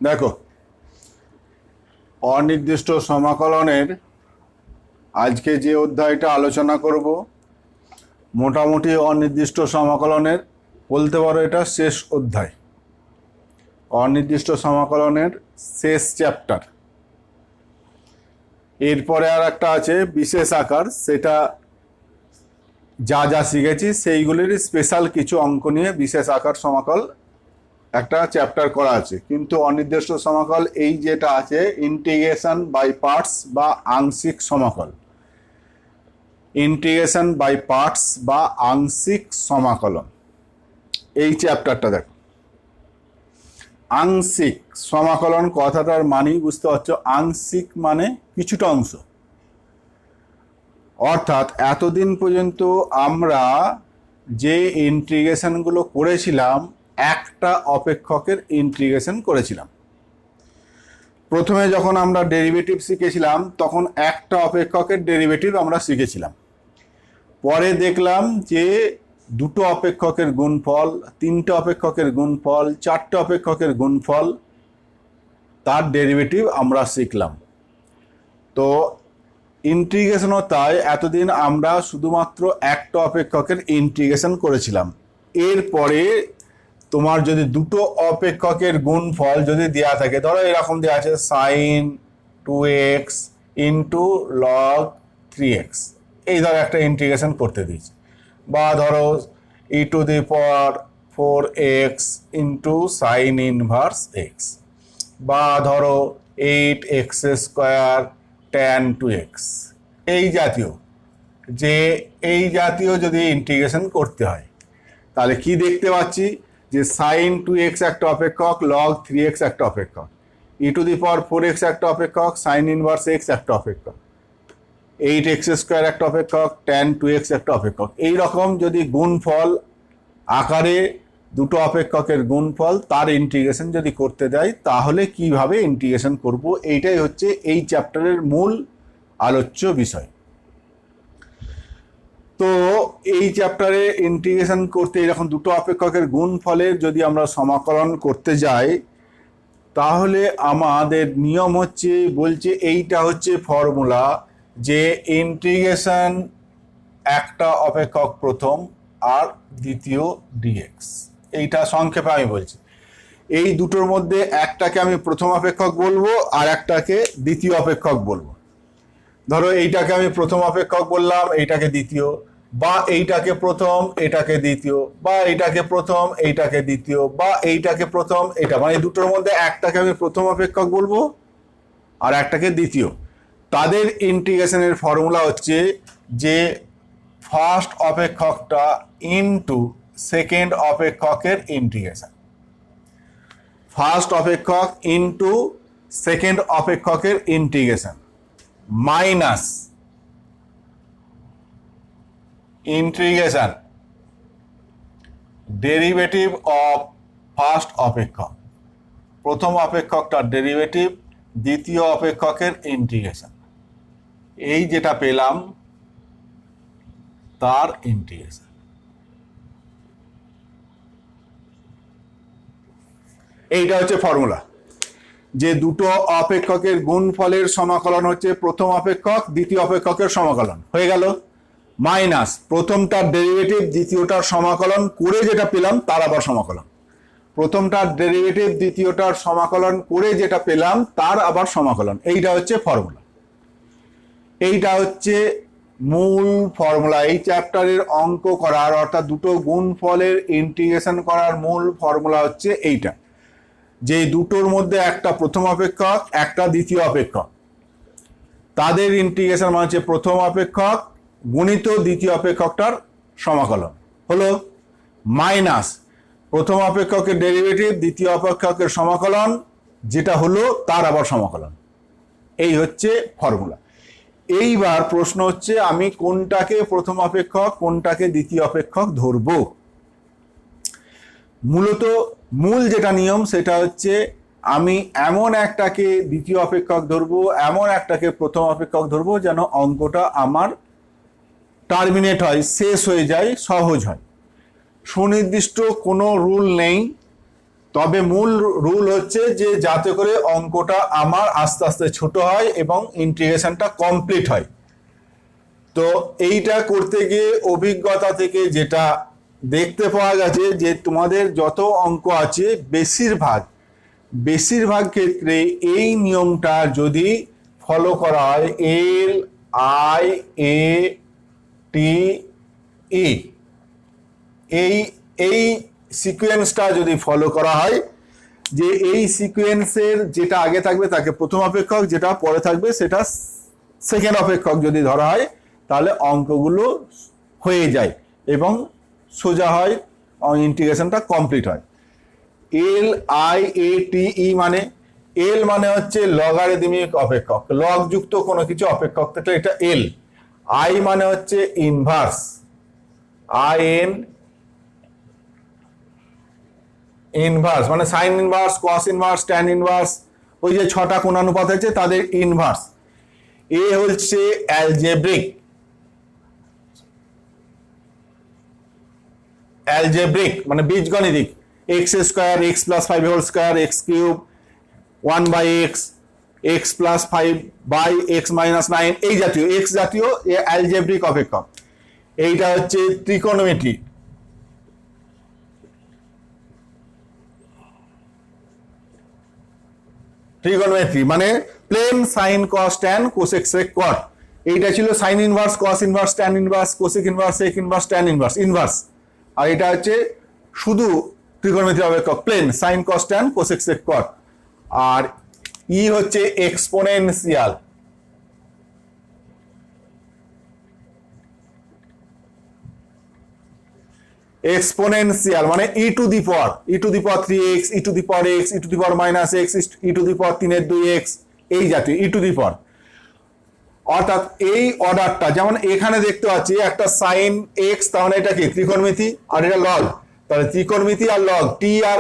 দেখো, অনির্দিষ্ট সমাকলনের আজকে যে অধ্যায়টা আলোচনা করব, মোটামুটি অনির্দিষ্ট সমাকলনের বলতে পারো এটা শেষ অধ্যায়, অনির্দিষ্ট সমাকলনের শেষ চ্যাপ্টার। এরপরে আর একটা আছে বিশেষ আকার, সেটা যা যা শিখেছি সেইগুলির স্পেশাল কিছু অঙ্ক নিয়ে বিশেষ আকার সমাকল একটা চ্যাপ্টার করা আছে। কিন্তু অনির্দিষ্ট সমাকল এই যেটা আছে ইন্টিগ্রেশন বাই পার্টস বা আংশিক সমাকল, ইন্টিগ্রেশন বাই পার্টস বা আংশিক সমাকলন, এই চ্যাপ্টারটা দেখো। আংশিক সমাকলন কথাটার মানেই বুঝতে পারছো, আংশিক মানে কিছুটা অংশ। অর্থাৎ এতদিন পর্যন্ত আমরা যে ইন্টিগ্রেশনগুলো করেছিলাম, একটা অপেক্ষকের ইন্টিগ্রেশন করেছিলাম। প্রথমে যখন আমরা ডেরিভেটিভ শিখেছিলাম তখন একটা অপেক্ষকের ডেরিভেটিভ আমরা শিখেছিলাম। পরে দেখলাম যে দুটো অপেক্ষকের গুণফল, তিনটে অপেক্ষকের গুণফল, চারটে অপেক্ষকের গুণফল, তার ডেরিভেটিভ আমরা শিখলাম। তো ইন্টিগ্রেশনও তাই, এতদিন আমরা শুধুমাত্র একটা অপেক্ষকের ইন্টিগ্রেশন করেছিলাম। এরপরে তোমার যদি দুটো অপেক্ষকের গুণফল যদি দেওয়া থাকে, ধরো এরকম দেওয়া আছে sign 2x into log 3x, এই ধরো একটা ইন্টিগ্রেশন করতে দিয়েছি। বা ধরো e⁴x into sign inverse x, বা ধরো 8x² tan 2x, এই জাতীয় যদি ইন্টিগ্রেশন করতে হয়, তাহলে কি দেখতে পাচ্ছি যে সাইন 2x একটা অপেক্ষক, লগ 3x একটা অপেক্ষক, e⁴x একটা অপেক্ষক, সাইন ইনভার্স এক্স একটা অপেক্ষক, 8x² একটা অপেক্ষক, tan 2x একটা অপেক্ষক। এই রকম যদি গুণফল আকারে দুটো অপেক্ষকের গুণফল তার ইন্টিগ্রেশন যদি করতে দেয়, তাহলে কিভাবে ইন্টিগ্রেশন করব, এইটাই হচ্ছে এই চ্যাপ্টারের মূল আলোচ্য বিষয়। তো এই চ্যাপ্টারে ইন্টিগ্রেশন করতে এরকম দুটো অপেক্ষকের গুণফলের যদি আমরা সমাকলন করতে যাই, তাহলে আমাদের নিয়ম হচ্ছে, বলছে এইটা হচ্ছে ফর্মুলা, যে ইন্টিগ্রেশন একটা অপেক্ষক প্রথম আর দ্বিতীয় ডিএক্স। এইটা সংক্ষেপে আমি বলছি। এই দুটোর মধ্যে একটাকে আমি প্রথম অপেক্ষক বলবো আর একটাকে দ্বিতীয় অপেক্ষক বলবো। ধরো এইটাকে আমি প্রথম অপেক্ষক বললাম, এইটাকে দ্বিতীয়, বা এইটাকে প্রথম এটাকে দ্বিতীয়, বা এইটাকে প্রথম এইটাকে দ্বিতীয়, বা এইটাকে প্রথম এটা, মানে দুটোর মধ্যে একটাকে আমি প্রথম অপেক্ষক বলবো আর একটাকে দ্বিতীয়। তাদের ইন্টিগ্রেশনের ফর্মুলা হচ্ছে যে ফার্স্ট অপেক্ষকটা ইনটু সেকেন্ড অপেক্ষকের ইন্টিগ্রেশন, ফার্স্ট অপেক্ষক ইনটু সেকেন্ড অপেক্ষকের integration minus integration derivative of first অপেক্ষক, প্রথম অপেক্ষকটার ডেরিভেটিভ দ্বিতীয় অপেক্ষকের ইন্টিগ্রেশন, এই যেটা পেলাম তার ইন্টিগ্রেশন। এইটা হচ্ছে ফর্মুলা, যে দুটো অপেক্ষকের গুণফলের সমাকলন হচ্ছে প্রথম অপেক্ষক দ্বিতীয় অপেক্ষকের সমাকলন হয়ে গেল, মাইনাস প্রথমটার ডেরিভেটিভ দ্বিতীয়টার সমাকলন করে যেটা পেলাম তার আবার সমাকলন, প্রথমটার ডেরিভেটিভ দ্বিতীয়টার সমাকলন করে যেটা পেলাম তার আবার সমাকলন। এইটা হচ্ছে ফর্মুলা, এইটা হচ্ছে মূল ফর্মুলা। এই চ্যাপ্টারের অঙ্ক করার, অর্থাৎ দুটো গুণফলের ইন্টিগ্রেশন করার মূল ফর্মুলা হচ্ছে এইটা, যে দুটোর মধ্যে একটা প্রথম অপেক্ষক একটা দ্বিতীয় অপেক্ষক, তাদের ইন্টিগ্রেশন মানে হচ্ছে প্রথম অপেক্ষক গুণিত দ্বিতীয় অপেক্ষকটার সমাকলন হলো, মাইনাস প্রথম অপেক্ষকের ডেরিভেটিভ দ্বিতীয় অপেক্ষকের সমাকলন যেটা হলো তার আবার সমাকলন। এই হচ্ছে ফর্মুলা। এইবার প্রশ্ন হচ্ছে আমি কোনটাকে প্রথম অপেক্ষক কোনটাকে দ্বিতীয় অপেক্ষক ধরবো। মূলত মূল যেটা নিয়ম সেটা হচ্ছে আমি এমন একটাকে দ্বিতীয় অপেক্ষক ধরবো, এমন একটাকে প্রথম অপেক্ষক ধরবো যেন অঙ্কটা আমার টার্মিনেট হয়, শেষ হয়ে যায়, সহজ হয়। সুনির্দিষ্ট কোনো রুল নেই, তবে মূল রুল হচ্ছে যে যাতে করে অঙ্কটা আমার আস্তে আস্তে ছোট হয় এবং ইন্টিগ্রেশনটা কমপ্লিট হয়। তো এইটা করতে গিয়ে অভিজ্ঞতা থেকে যেটা দেখতে পাওয়া গেছে যে তোমাদের যত অঙ্ক আছে বেশিরভাগ ক্ষেত্রে এই নিয়মটা যদি ফলো করা হয়, এল আই এ টি ই, এই সিকোয়েন্সটা যদি ফলো করা হয়, যে এই সিকোয়েন্সের যেটা আগে থাকবে তাকে প্রথম অপেক্ষক, যেটা পরে থাকবে সেটা সেকেন্ড অপেক্ষক যদি ধরা হয়, তাহলে অঙ্কগুলো হয়ে যায় এবং সোজা হয়, ইন্টিগ্রেশনটা কমপ্লিট হয়। এল আই এ টি ই মানে, এল মানে হচ্ছে লগারিদমিক অপেক্ষক, লগ যুক্ত কোনো কিছু অপেক্ষক থাকলে এটা এল। আই মানে হচ্ছে ইনভার্স, আই এন ইনভার্স মানে sign inverse, cos inverse, tan inverse, ওই যে 6টা কোণানুপাত আছে তাদের ইনভার্স। এ হচ্ছে অ্যালজেব্রিক মানে বীজগণিতিক, X square, X plus 5 whole square, X cube, 1/x, X plus 5 by X minus 9, এই জাতীয় এক্স জাতীয় অ্যালজেব্রিক অপেক্ষক। এইটা হচ্ছে ত্রিকোণমিতি, মানে plane sine cos tan cosec sec cot. এইটা ছিল sine inverse, cos inverse, tan inverse, cosec inverse, sec inverse, tan inverse, inverse. আর এটা হচ্ছে শুধু ত্রিকোণমিতির অপেক্ষক, plane sine cos tan cosec sec cot. আর ই হচ্ছে এক্সপোনেনশিয়াল, মানে E to the power 3x, E to the power x, E to the power minus x, E to the power 3/2x, এই জাতীয় ই টু দি পাওয়ার। অর্থাৎ এই অর্ডারটা যেমন এখানে দেখতে পাচ্ছি একটা সাইন এক্স, তাহলে এটা কি ত্রিকোণমিতি, আর এটা লগ, তাহলে ত্রিকোণমিতি আর লগ, টি আর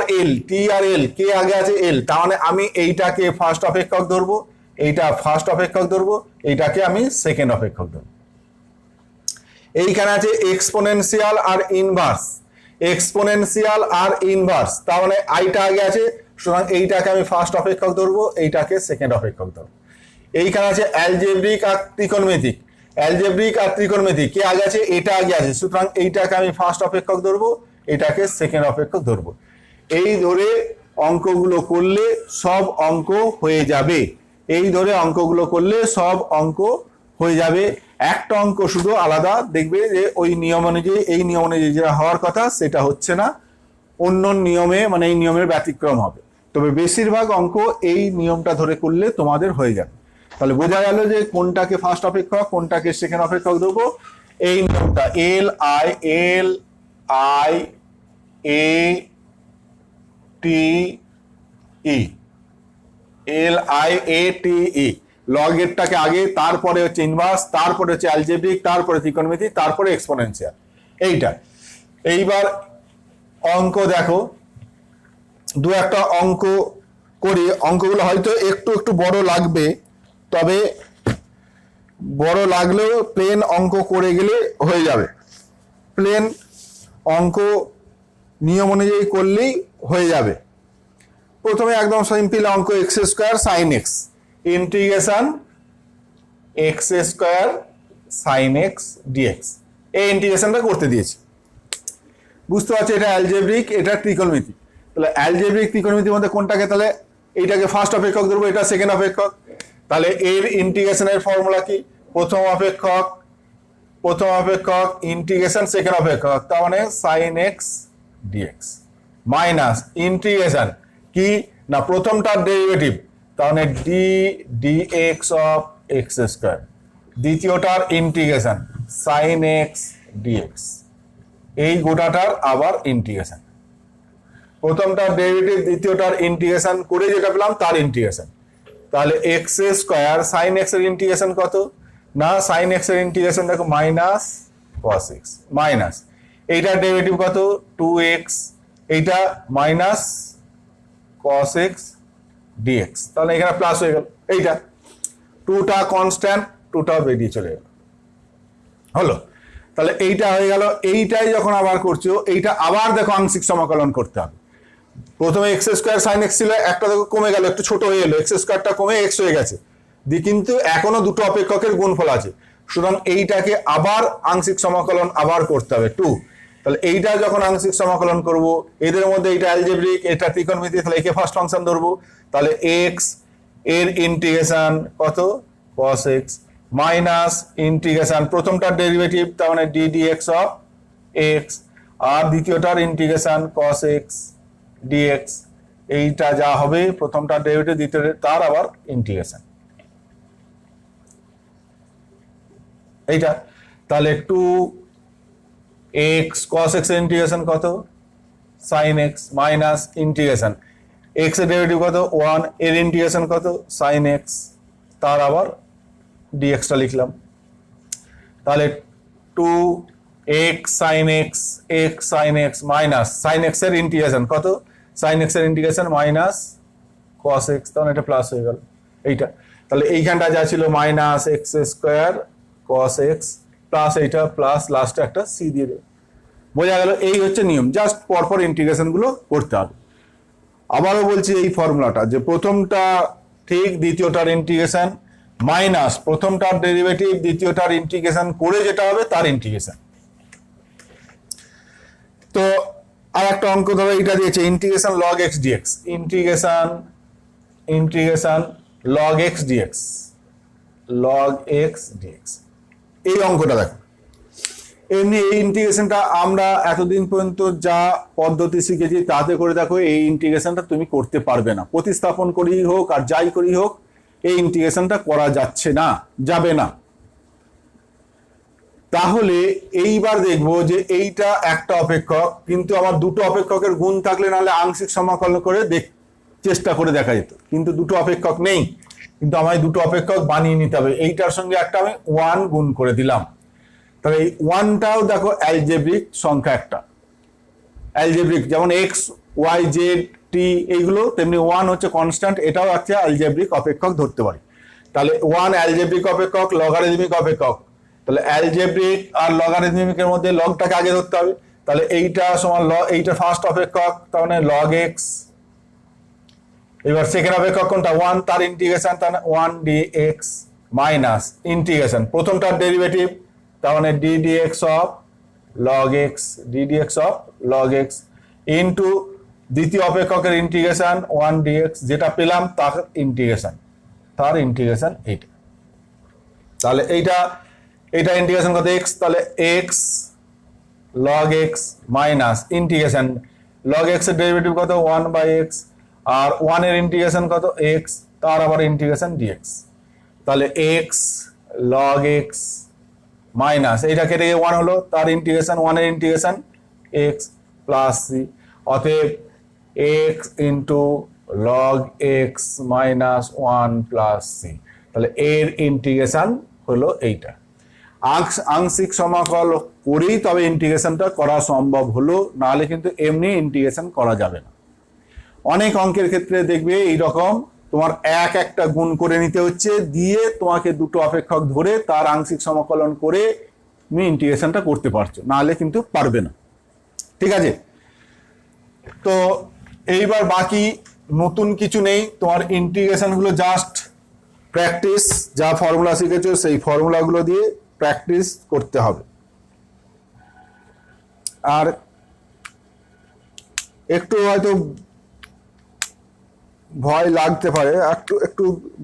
এল, কে আগে আছে এল, তার মানে আমি এইটাকে ফার্স্ট অপেক্ষক ধরবো, এইটা ফার্স্ট অপেক্ষক ধরবো, এইটাকে আমি সেকেন্ড অপেক্ষক ধরবো। এইখানে আছে এক্সপোনেনশিয়াল আর ইনভার্স, তার মানে আইটা আগে আছে, সুতরাং এইটাকে আমি ফার্স্ট অপেক্ষক ধরবো, এইটাকে সেকেন্ড অপেক্ষক ধরবো। এইখানে আছে অ্যালজেব্রিক আর ত্রিকোণমিতিক, কে আগে আছে, এটা আগে আছে, সুতরাং এইটাকে আমি ফার্স্ট অপেক্ষক ধরবো, এটাকে সেকেন্ড অপেক্ষক ধরবো। এই ধরে অঙ্কগুলো করলে সব অঙ্ক হয়ে যাবে, একটা অঙ্ক শুধু আলাদা দেখবে যে ওই নিয়ম অনুযায়ী, এই নিয়ম অনুযায়ী যেটা হওয়ার কথা সেটা হচ্ছে না, অন্য নিয়মে মানে এই নিয়মের ব্যতিক্রম হবে। তবে বেশিরভাগ অঙ্ক এই নিয়মটা ধরে করলে তোমাদের হয়ে যাবে। তাহলে বোঝা গেল যে কোনটাকে ফার্স্ট অপেক্ষক, কোনটাকে সেকেন্ড অপেক্ষক দেবো। এই নিয়মটা এল আই এ টি ই, লগেরটাকে আগে, তারপরে হচ্ছে ইনভার্স, তারপরে হচ্ছে অ্যালজেব্রিক, তারপরে ত্রিকোণমিতি, তারপরে এক্সপোনেনশিয়াল। এইবার অঙ্ক দেখো, দু একটা অঙ্ক করি, অঙ্কগুলো হয়তো একটু বড় লাগবে, তবে বড় লাগলেও প্লেন অঙ্ক করে গেলে হয়ে যাবে, প্লেন অঙ্ক নিয়ম অনুযায়ী করলেই হয়ে যাবে। প্রথমে একদম সিম্পল অঙ্ক, x square sine x, integration x square sine x dx, এই ইন্টিগ্রেশনটা করতে দিয়েছি। বুঝতে পারছি এটা অ্যালজেব্রিক, এটা ত্রিকোণমিতি। তাহলে অ্যালজেব্রিক ত্রিকোণমিতির মধ্যে কোনটাকে, তাহলে এইটাকে ফার্স্ট অপেক্ষক ধরবো, এটা সেকেন্ড অপেক্ষক। তাহলে এর ইন্টিগ্রেশনের ফর্মুলা কি, প্রথম অপেক্ষক ইন্টিগ্রেশন সেকেন্ড অপেক্ষক, তার মানে sine x dx, minus integration কি না প্রথমটার ডেরিভেটিভ, তার মানে ডিএক্স অফ এক্স স্কোয়ার, দ্বিতীয়টার ইন্টিগ্রেশন সাইন এক্স ডিএক্স, এই গোটাটার আবার ইন্টিগ্রেশন, প্রথমটার ডেরিভেটিভ দ্বিতীয়টার ইন্টিগ্রেশন করে যেটা পেলাম তার ইন্টিগ্রেশন। তাহলে এক্স স্কোয়ার সাইন এক্স এর ইন্টিগ্রেশন কত না, সাইন এক্স এর ইন্টিগ্রেশন দেখো মাইনাস কস এক্স, মাইনাস এইটার ডেরিভেটিভ কত 2x, এইটা মাইনাস কস এক্স ডিএক্স, তাহলে এখানে প্লাস হয়ে গেল, এইটা 2টা কনস্ট্যান্ট, 2টাও বেরিয়ে চলে গেল, হলো। তাহলে এইটা হয়ে গেল। এইটাই যখন আবার করছো, এইটা আবার দেখো আংশিক সমাকলন করতে হবে। প্রথমে এক্স স্কোয়ার সাইন এক্স ছিল, একটা দেখো কমে গেল, একটু ছোট হয়ে এলো, এক্স স্কোয়ারটা কমে এক্স হয়ে গেছে, কিন্তু এখনো দুটো অপেক্ষকের গুণফল আছে, সুতরাং এইটাকে আবার আংশিক সমাকলন আবার করতে হবে 2। তাহলে এইটা যখন আংশিক সমাকলন করব, এদের মধ্যে এটা অ্যালজেব্রিক, এটা ত্রিকোণমিতি, তাহলে একে ফার্স্ট ফাংশন ধরবো, তাহলে এক্স এর ইন্টিগ্রেশন কত cos x মাইনাস ইন্টিগ্রেশন প্রথমটার ডেরিভেটিভ তার মানে ডি ডিএক্স অফ এক্স, আর দ্বিতীয়টার ইন্টিগ্রেশন cos x dx, এইটা যা হবে প্রথমটার ডেরিভেটিভ, দ্বিতীয়টা তার আবার ইন্টিগ্রেশন এইটা, তাহলে 2x cos x এর ইন্টিগ্রেশন কত sin x minus integration x এর ডেরিভেটিভ কত 1, এর ইন্টিগ্রেশন কত sin x, তার আবার dx টা লিখলাম, তাহলে 2x sin x minus sin x এর ইন্টিগ্রেশন কত sin x এর ইন্টিগ্রেশন মাইনাস cos x, তখন এটা প্লাস হয়ে গেল এইটা, তাহলে এইখানটা যা ছিল minus x square cos x plus এইটা প্লাস লাস্টে একটা c দিয়ে দেবে, বোঝা গেল? এই হচ্ছে নিয়ম, জাস্ট পরপর ইন্টিগ্রেশন গুলো করতে হবে। আবারও বলছি এই ফর্মুলাটা, যে প্রথমটা ঠিক দ্বিতীয়টার ইন্টিগ্রেশন মাইনাস প্রথমটার ডেরিভেটিভ দ্বিতীয়টার ইন্টিগ্রেশন করে যেটা হবে তার ইন্টিগ্রেশন। তো আর একটা অঙ্ক ধরো এটা দিয়েছে integration log x dx, integration log x dx, log x dx, এই অঙ্কটা দেখো। এমনি এই ইন্টিগ্রেশনটা আমরা এতদিন পর্যন্ত যা পদ্ধতি শিখেছি তাতে করে দেখো এই ইন্টিগ্রেশনটা তুমি করতে পারবে না, প্রতিস্থাপন করেই হোক আর যাই করেই হোক এই ইন্টিগ্রেশনটা করা যাচ্ছে না, যাবে না। তাহলে এইবার দেখবো যে এইটা একটা অপেক্ষক, কিন্তু আমার দুটো অপেক্ষকের গুণ থাকলে নাহলে আংশিক সমাকলন করে চেষ্টা করে দেখা যেত, কিন্তু দুটো অপেক্ষক নেই, কিন্তু আমায় দুটো অপেক্ষক বানিয়ে নিতে হবে। এইটার সঙ্গে একটা আমি 1 গুণ করে দিলাম, তাহলে এই 1টাও দেখো অ্যালজেব্রিক সংখ্যা, একটা অ্যালজেব্রিক, যেমন এক্স ওয়াই জেড টি এইগুলো, তেমনি 1 হচ্ছে কনস্ট্যান্ট, এটাও একটা অ্যালজেব্রিক অপেক্ষক ধরতে পারি। তাহলে 1 অ্যালজেব্রিক অপেক্ষক, লগারিদমিক অপেক্ষক, তাহলে অ্যালজেব্রিক আর লগারিদমিকের মধ্যে লগটাকে আগে ধরতে হবে, তাহলে এইটা সমান এইটা ফার্স্ট অপেক্ষক, তার মানে log x, এবার সেকেন্ড অপেক্ষক কোনটা 1, তার ইন্টিগ্রেশন তার 1 dx মাইনাস ইন্টিগ্রেশন প্রথমটার ডেরিভেটিভ তার মানে d dx of log x, d dx of log x into দ্বিতীয় অপেক্ষকের ইন্টিগ্রেশন 1 dx, যেটা পেলাম তার ইন্টিগ্রেশন এইটা, তাহলে এইটা ইন্টিগ্রেশন কত x, তাহলে x log x minus integration log x এর ডেরিভেটিভ কত 1/x, আর 1 এর ইন্টিগ্রেশন কত x, তার আবার ইন্টিগ্রেশন dx, তাহলে x log x মাইনাস এইটা কেটে 1 হলো, তার ইন্টিগ্রেশন 1 এর ইন্টিগ্রেশন x প্লাস c, অতএব x into log x minus 1 plus c, তাহলে এর ইন্টিগ্রেশন হলো এইটা। আংশিক সমাকল করেই তবে ইন্টিগ্রেশনটা করা সম্ভব হলো, নাহলে কিন্তু এমনি ইন্টিগ্রেশন করা যাবে না। অনেক অঙ্কের ক্ষেত্রে দেখবে এইরকম তোমার একটা গুণ করে নিতে হচ্ছে, দিয়ে তোমাকে দুটো অপেক্ষক ধরে তার আংশিক সমাকলন করে তুমি ইন্টিগ্রেশনটা করতে পারছো, নাহলে কিন্তু পারবে না। ঠিক আছে, তো এইবার বাকি নতুন কিছু নেই, তোমার ইন্টিগ্রেশন গুলো জাস্ট প্র্যাকটিস, যা ফর্মুলা শিখেছো সেই ফর্মুলাগুলো দিয়ে প্র্যাকটিস করতে হবে। আর একটু হয়তো ভয় লাগতে পারে, একটু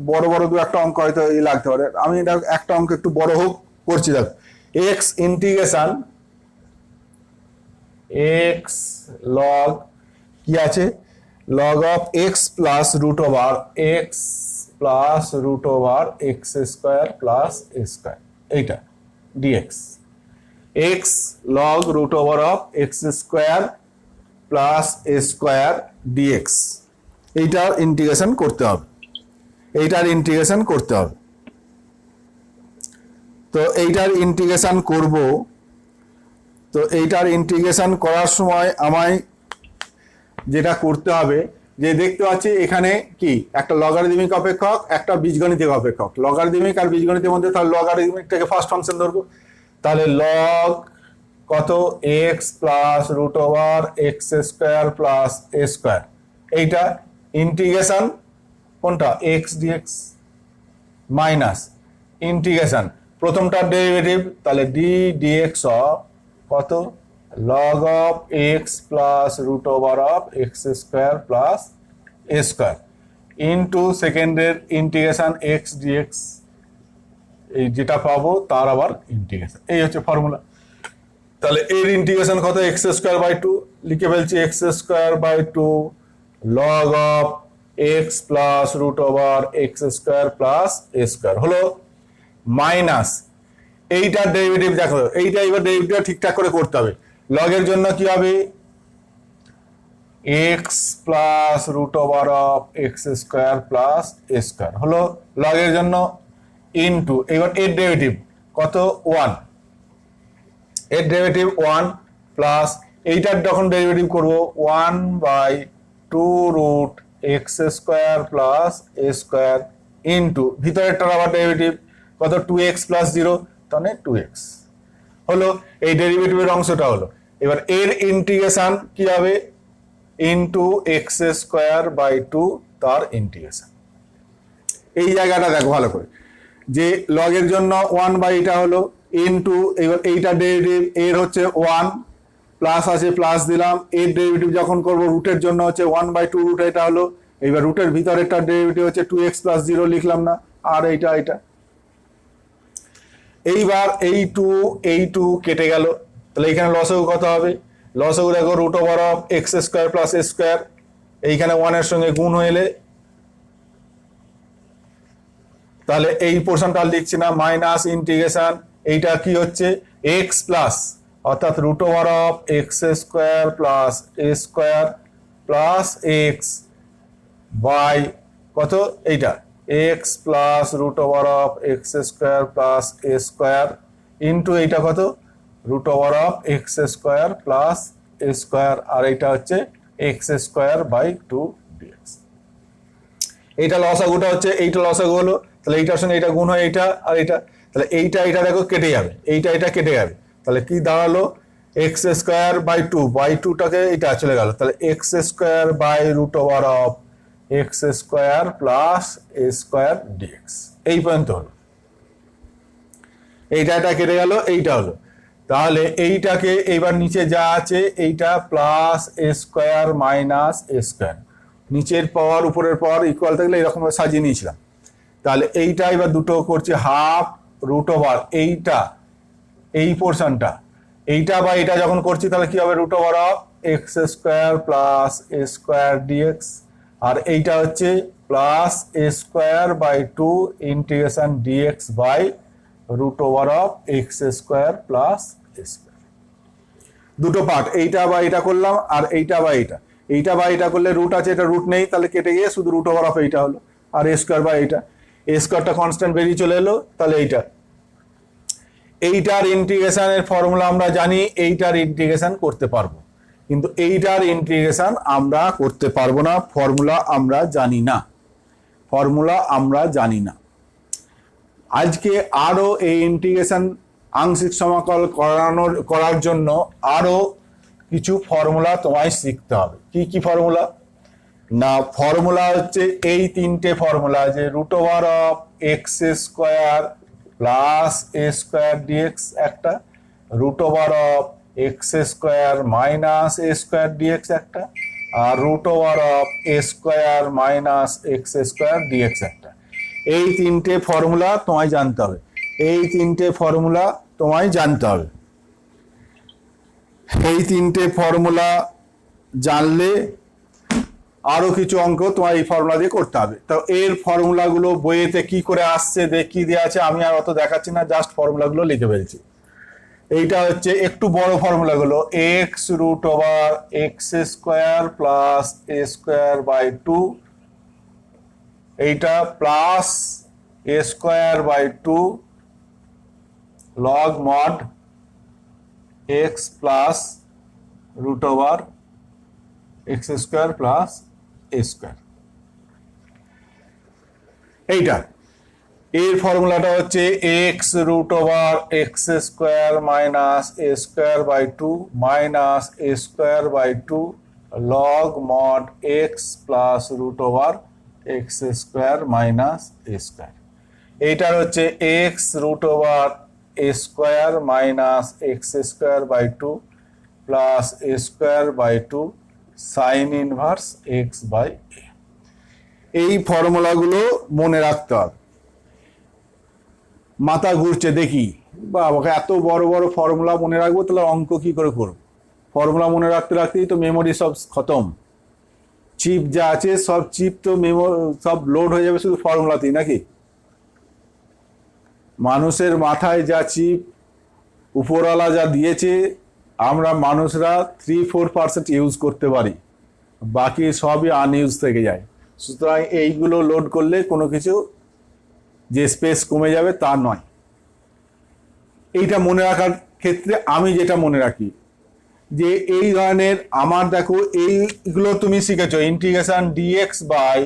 বড় বড় দু একটা অঙ্ক হয়তো এই লাগতে পারে, আমি এটা একটা অঙ্ক একটু বড় হোক করছি। দেখো এক্স ইন্টিগ্রেশন এক্স লগ কি আছে log of x plus root over X plus root over x square plus A square, এইটা DX, X log root over of x square plus A square DX, এইটার integration করতে হবে, তো এইটার integration করব। তো এইটার ইন্টিগ্রেশন করার সময় আমায় যেটা করতে হবে, যে দেখতে পাচ্ছি এখানে কি একটা লগারিদমিক অপেক্ষক, একটা বীজগণিতিক অপেক্ষক, লগারিদমিক আর বীজগণিতের মধ্যে তাহলে লগারিদমিকটাকে ফার্স্ট ফাংশন ধরবো, তাহলে লগ কত x plus root over x square plus এ স্কোয়ার, এইটা ইন্টিগ্রেশন কোনটা এক্স ডিএক্স মাইনাস ইন্টিগ্রেশন প্রথমটার ডেরিভেটিভ, তাহলে ডি ডিএক্স অফ কত log of x plus root over of x square plus A square into সেকেন্ডের integration X dx, এই যেটা পাবো তার আবার ইন্টিগ্রেশন, এই হচ্ছে ফর্মুলা। তাহলে এর ইন্টিগ্রেশন কত এক্স স্কোয়ার বাই টু, লিখে ফেলছি x square by two log of x plus root over x square plus A square হলো মাইনাস এইটার ডেরিভেটিভ। দেখো এইটা এবার ডেরিভেটিভ ঠিকঠাক করে করতে হবে। লগের জন্য কি হবে x plus root over of x square plus A square হলো লগের জন্য ইনটু এবার এর ডেরিভেটিভ কত ওয়ান, এর ডেরিভেটিভ ওয়ান প্লাস এইটার যখন ডেরিভেটিভ করবো one by two root x square plus A square into ভিতরেরটার আবার ডেরিভেটিভ কত টু এক্স প্লাস জিরো, তাহলে টু এক্স হলো এই ডেরিভেটিভের অংশটা হলো। এবার এর ইন্টিগ্রেশন কি হবে into x square by two তার ইন্টিগ্রেশন। এই জায়গাটা দেখো ভালো করে যে লগের জন্য ওয়ান বাই এটা হলো ইন্টু এবার এইটা ডেরিভেটিভ এর হচ্ছে ওয়ান প্লাস আছে প্লাস দিলাম, এর ডেরিভেটিভ যখন করবো রুটের জন্য হচ্ছে ওয়ান বাই টু রুট এটা হলো, এইবার রুটের ভিতরেরটার ডেরিভেটিভ হচ্ছে টু এক্স প্লাস জিরো লিখলাম না, আর এইটা এটা এইবার এই টু কেটে গেল, তাহলে এইখানে লসগু কত হবে লসগু দেখো root over of x square plus A square, এইখানে ওয়ানের সঙ্গে গুণ হইলে তাহলে এই পোর্শনটা লিখছি না মাইনাস ইন্টিগ্রেশন এইটা কি হচ্ছে এক্স প্লাস অর্থাৎ root over of x square plus A square plus X by কত এইটা X plus root over of x square plus A square into এইটা কত root over of x square plus A square আর এইটা হচ্ছে X square by two DX. এইটা লসাগুটা হচ্ছে এইটা লসাগু হলো, তাহলে এইটার সঙ্গে এইটা গুণ হয় এইটা আর এইটা, তাহলে এইটা এটা দেখো কেটে যাবে, এইটা এটা কেটে যাবে, তাহলে কি দাঁড়ালো এক্স স্কোয়ার বাই টুটাকে এটা চলে গেল, তাহলে x square by root over of x square plus A square dx এই পর্যন্ত হলো। এইটা এটা কেটে গেল এইটা হলো, তাহলে এইটাকে এইবার নিচে যা আছে এইটা plus A square minus a square, নিচের পাওয়ার উপরের পাওয়ার ইকুয়াল থাকলে এরকম সাজিয়ে নিয়েছিলাম, তাহলে এইটা এবার দুটো করছে হাফ রুট ওভার এইটা এই পোর্শনটা এইটা বা এটা যখন করছি তাহলে কি হবে root over of x square plus A square dx আর এইটা হচ্ছে plus A square by two integration dx by root over of x square plus A square. দুটো পার্ট এইটা বা এটা করলাম আর এইটা বা এটা করলে রুট আছে এটা রুট নেই তাহলে কেটে গিয়ে শুধু রুট ওভার অফ এইটা হলো আর এ স্কোয়ার বা এইটা এ স্কোয়ারটা কনস্ট্যান্ট বেরিয়ে চলে এলো, তাহলে এইটার ইন্টিগ্রেশনের ফর্মুলা আমরা জানি, এইটার ইন্টিগ্রেশন করতে পারবো কিন্তু এইটার ইন্টিগ্রেশন আমরা করতে পারবো না, ফর্মুলা আমরা জানি না। আজকে আরো এই ইন্টিগ্রেশন আংশিক সমাকল করার জন্য আরো কিছু ফর্মুলা তোমায় শিখতে হবে। কি ফর্মুলা না, ফর্মুলা হচ্ছে এই তিনটে ফর্মুলা যে root over of x square plus A square dx একটা, root over of x square minus a square dx একটা, আর root over of a square minus x square dx একটা। এই তিনটে ফর্মুলা তোমায় জানতে হবে, এই তিনটে ফর্মুলা জানলে আরো কিছু অঙ্ক তোমার এই ফর্মুলা দিয়ে করতে হবে। তো এর ফর্মুলাগুলো বইয়েতে কি করে আসছে কি দেওয়া আছে আমি আর অত দেখাচ্ছি না, জাস্ট ফর্মুলাগুলো লিখে ফেলছি। এইটা হচ্ছে একটু বড় ফর্মুলাগুলো x root over x square plus A square by two, এইটা plus A square by two log mod x plus root over x square plus A square. এইটা এর ফর্মুলাটা হচ্ছে x root over x square minus a square by two minus a square by two log mod x plus root over x square minus a square. এইটার হচ্ছে x root over a square minus x square by two plus A square by two sine inverse x by a. এই ফর্মুলাগুলো মনে রাখতে হবে। মাথা ঘুরছে দেখি বা আমাকে এত বড় বড় ফর্মুলা মনে রাখবো, তাহলে অঙ্ক কি করে করবো? ফর্মুলা মনে রাখতে রাখতেই তো মেমোরি সব খতম। চিপ যা আছে সব চিপ তো সব লোড হয়ে যাবে শুধু ফর্মুলাতেই, নাকি? মানুষের মাথায় যা চিপ উপরওয়ালা যা দিয়েছে, আমরা মানুষরা 3-4% ইউজ করতে পারি, বাকি সবই আনইউজ থেকে যায়। সুতরাং এইগুলো লোড করলে কোনো কিছু যে স্পেস কমে যাবে তা নয়। এইটা মনে রাখার ক্ষেত্রে আমি যেটা মনে রাখি যে এই ধরনের আমার দেখো এইগুলো তুমি শিখেছো, integration dx by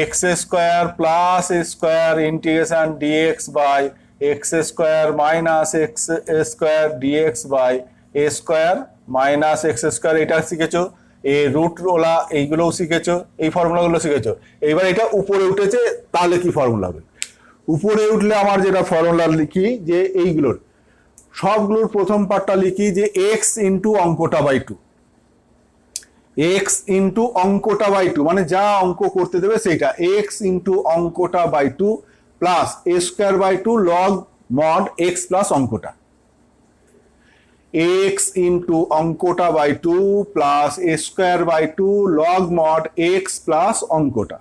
x square plus A square integration dx by x square minus x square dx by a square minus x square, এটা শিখেছো। এই রুট ওলা এইগুলোও শিখেছো, এই ফর্মুলাগুলো শিখেছো। এইবার এটা উপরে উঠেছে, তাহলে কি ফর্মুলা হবে? উপরে উঠলে আমার যেটা ফর্মুলা লিখি যে এইগুলোর সবগুলোর প্রথম পার্টটা লিখি যে এক্স ইন্টু অঙ্কটা বাই টু, এক্স ইন্টু অঙ্কটা বাই টু মানে যা অঙ্ক করতে দেবে সেইটা, এক্স ইন্টু অঙ্কটা by two plus A square by two log mod x plus অঙ্কটা, এক্স ইন্টু অঙ্কটা by two plus A square by two log mod x plus অঙ্কটা,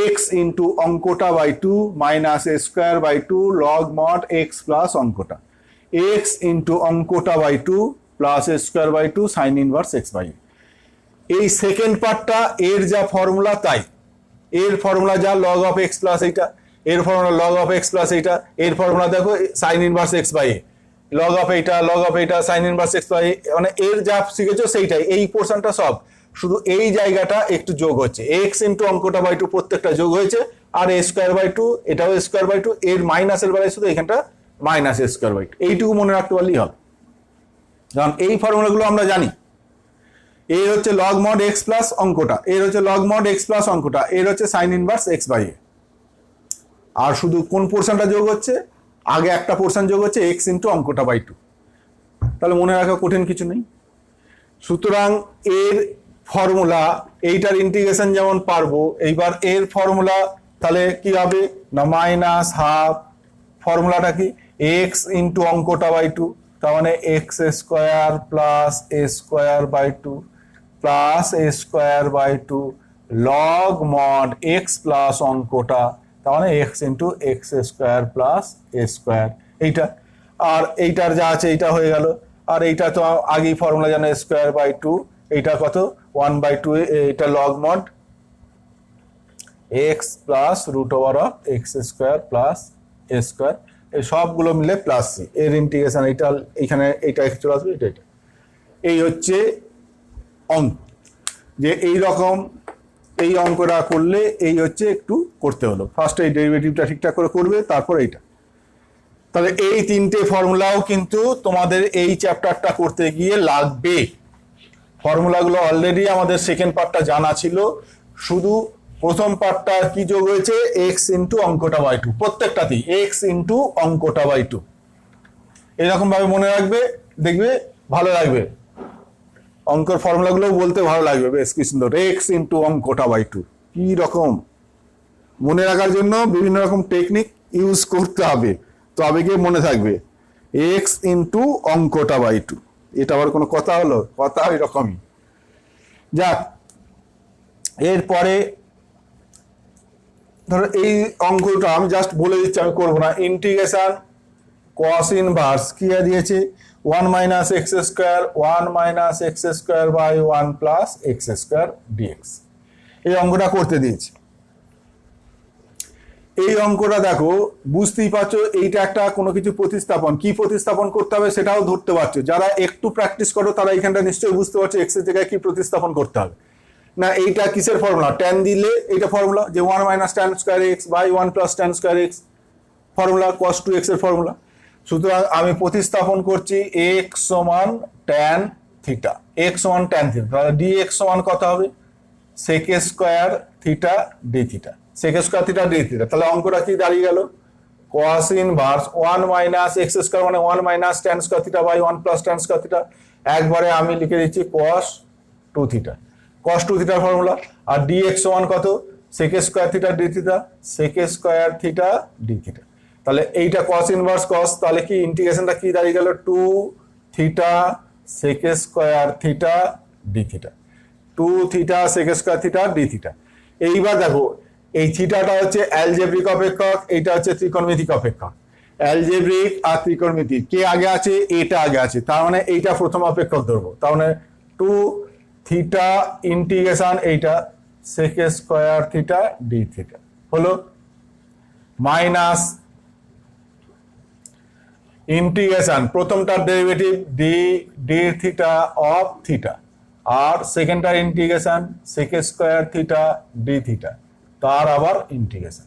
এক্স ইন্টু অঙ্কটা by two minus a square by two log mod x plus অঙ্কটা, x into অঙ্কটা by two plus A square by two sine inverse x by. এই second পার্টটা এর যা formula তাই, এর ফর্মুলা যা লগ অফ এক্স প্লাস এইটা, এর formula log of x plus এইটা, এর ফর্মুলা দেখো sine inverse x by a, log of এইটা সাইন ইনভার্স এক্স বাই, মানে এর যা শিখেছো সেইটাই। এই পোর্শনটা সব, শুধু এই জায়গাটা একটু যোগ হচ্ছে, এক্স ইন্টু অঙ্কটা বাই টু প্রত্যেকটা যোগ হয়েছে, আর এ স্কোয়ার বাই টু এটাও স্কোয়ার বাই টু, এর মাইনাসের বেলায় শুধু এখানটা minus a square by two, এইটুকু মনে রাখতে পারলেই হবে। কারণ এই ফর্মুলাগুলো আমরা জানি। এর হচ্ছে লগ মড এক্স প্লাস অঙ্কটা, এর হচ্ছে লগ মড এক্স প্লাস অঙ্কটা, এর হচ্ছে সাইন ইনভার্স এক্স বাই এ। আর শুধু কোন পোর্শনটা যোগ হচ্ছে? আগে একটা পোর্শন যোগ হচ্ছে এক্স ইন্টু অঙ্কটা বাই টু। তাহলে মনে রাখা কঠিন কিছু নেই। সুতরাং এর ফর্মুলা, এইটার ইন্টিগ্রেশন যেমন পারবো, এইবার এর ফর্মুলা তাহলে কি হবে না মাইনাস হাফ, ফর্মুলাটা কি এক্স ইন্টু অঙ্কটা বাই টু, তার মানে x square plus A square by two plus A square by two log mod x plus অঙ্কটা, তার মানে x into x square plus এ স্কোয়ার, এইটা। আর এইটার যা আছে এইটা হয়ে গেল। আর এইটা তো আগেই ফর্মুলা জানো স্কোয়ার বাই টু, এইটা কত 1/2, এটা log mod x plus root over of x square plus A square, এই সবগুলো মিলে প্লাস সি, এর ইন্টিগ্রেশন এইটা এইখানে এইটা চলে আসবে, এটা এটা। এই হচ্ছে অঙ্ক, যে এই রকম এই অঙ্কটা করলে এই হচ্ছে একটু করতে হলো। ফার্স্ট এই ডেরিভেটিভটা ঠিকঠাক করে করবে, তারপর এইটা। তাহলে এই তিনটে ফর্মুলাও কিন্তু তোমাদের এই চ্যাপ্টারটা করতে গিয়ে লাগবে। ফর্মুলাগুলো অলরেডি আমাদের সেকেন্ড পার্টটা জানা ছিল, শুধু প্রথম পার্টটা কি যোগ হয়েছে এক্স ইন্টু অঙ্কটা বাই টু, প্রত্যেকটাতেই এক্স ইন্টু অঙ্কটা বাই টু। এরকম ভাবে মনে রাখবে, দেখবে ভালো লাগবে, অঙ্কের ফর্মুলাগুলো বলতে ভালো লাগবে, বেশ কি সুন্দর, এক্স ইন্টু অঙ্কটা বাই টু। কি রকম মনে রাখার জন্য বিভিন্ন রকম টেকনিক ইউজ করতে হবে, তবে গিয়ে মনে থাকবে এক্স ইন্টু অঙ্কটা বাই টু। এটা আবার কোনো কথা হলো? কথা এরকমই। যাক, এরপরে ধরো এই অঙ্কটা আমি জাস্ট বলে দিচ্ছি, আমি করবো না। ইন্টিগ্রেশন কস ইনভার্স কি দিয়েছে 1 minus x square 1 minus x square by 1 plus x square dx, এই অঙ্কটা করতে দিয়েছে। এই অঙ্কটা দেখো বুঝতেই পারছো, এইটা একটা কোনো কিছু প্রতিস্থাপন, কি প্রতিস্থাপন করতে হবে সেটাও ধরতে পারছো। যারা একটু প্র্যাকটিস করো তারা এইখানটা নিশ্চয়ই বুঝতে পারছো এক্স এর জায়গায় কি প্রতিস্থাপন করতে হবে। না এইটা কিসের ফর্মুলা? ট্যান দিলে এইটা ফর্মুলা, যে 1 minus tan square x by 1 plus tan square x, formula cos 2x এর ফর্মুলা। সুতরাং আমি প্রতিস্থাপন করছি এক্স সমান tan theta, x one tan theta, তাহলে ডি এক্স ওয়ান কত হবে sec square theta d theta, sec square theta d theta. তাহলে অঙ্কটা কি দাঁড়িয়ে গেল cos inverse 1 minus x square মানে 1 minus tan square theta by 1 plus tan square theta, একবারে আমি লিখে দিচ্ছি cos 2 থিটা, cos 2 থিটার ফর্মুলা। আর ডি এক্স ওয়ান কত sec square theta d theta, sec square theta d theta. তাহলে এইটা cos ইনভার্স cos, তাহলে কি ইন্টিগ্রেশনটা কি দাঁড়িয়ে গেল 2 theta sec square theta d theta, 2 theta sec square theta d theta. এইবার দেখো এই থিটাটা হচ্ছে অ্যালজেব্রিক অপেক্ষক, এইটা হচ্ছে ত্রিকোণমিতিক অপেক্ষক। অ্যালজেব্রিক আর ত্রিকোণমিতিক কে আগে আছে, এটা আগে আছে, তার মানে এইটা প্রথম অপেক্ষক ধরবো। তার মানে 2 থিটা ইন্টিগ্রেশন এইটা sec square theta d theta হলো, মাইনাস ইন্টিগ্রেশন প্রথমটার derivative d d theta of theta, আর সেকেন্ডটার integration sec square theta d theta, তার আবার ইন্টিগ্রেশন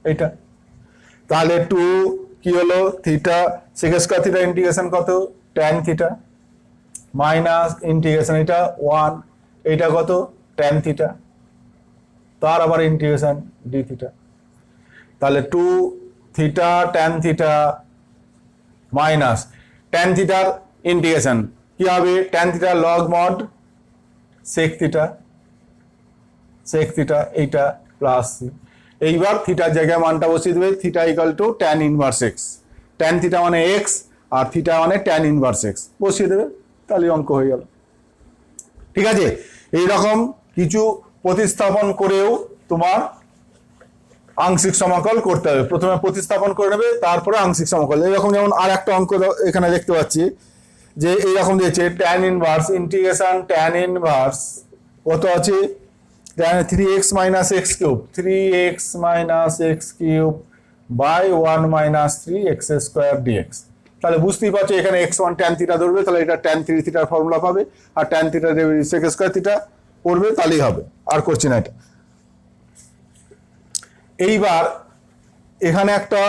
এইটা। তাহলে 2 কি হলো theta sec square theta integration কত ট্যান থিটা, মাইনাস ইন্টিগ্রেশন এটা 1, এইটা কত ট্যান থিটা, তার আবার ইন্টিগ্রেশন ডি থিটা। তাহলে 2 theta tan theta minus tan থিটার ইন্টিগ্রেশন কি হবে tan theta log mod sec theta, sec theta এইটা প্লাস সি। এইবার থিটার জায়গায় মানটা বসিয়ে দেবে, theta equal to tan inverse x, tan theta মানে এক্স আর থিটা মানে ট্যান ইনভার্স এক্স বসিয়ে দেবে, তাহলে অঙ্ক হয়ে গেল। ঠিক আছে, এইরকম কিছু প্রতিস্থাপন করেও তোমার আংশিক সমাকল করতে হবে। প্রথমে প্রতিস্থাপন করে নেবে, তারপরে আংশিক সমাকল। এরকম যেমন আর একটা অঙ্ক এখানে দেখতে পাচ্ছি যে এইরকম দিয়েছে tan inverse integration tan inverse কত আছে 3x minus x cube, 3x minus x cube by 1 minus 3x square dx. তাহলে বুঝতেই পারছো এখানে x1 ট্যান থিটা ধরবে, তাহলে এটা ট্যান 3 থিটার ফর্মুলা পাবে, আর tan theta sec square theta করবে, তাহলেই হবে, আর করছি না এটা। এইবার এখানে একটা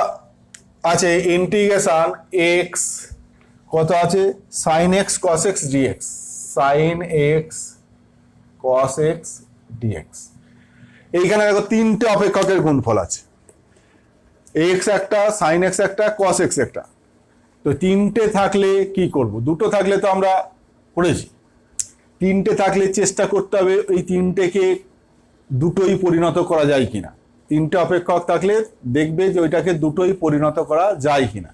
আছে ইন্টিগ্রেশন এক্স কত আছে সাইন এক্স কস এক্স ডিএক্স, সাইন এক্স কস এক্স ডিএক্স। এইখানে দেখো তিনটে অপেক্ষকের গুণফল আছে, এক্স একটা সাইন এক্স একটা কস এক্স একটা। তো তিনটে থাকলে কি করব, দুটো থাকলে তো আমরা পড়েছি, তিনটে থাকলে চেষ্টা করতে হবে এই তিনটেকে দুটোই পরিণত করা যায় কিনা। তিনটে অপেক্ষক থাকলে দেখবে যে ওইটাকে দুটোই পরিণত করা যায় কিনা,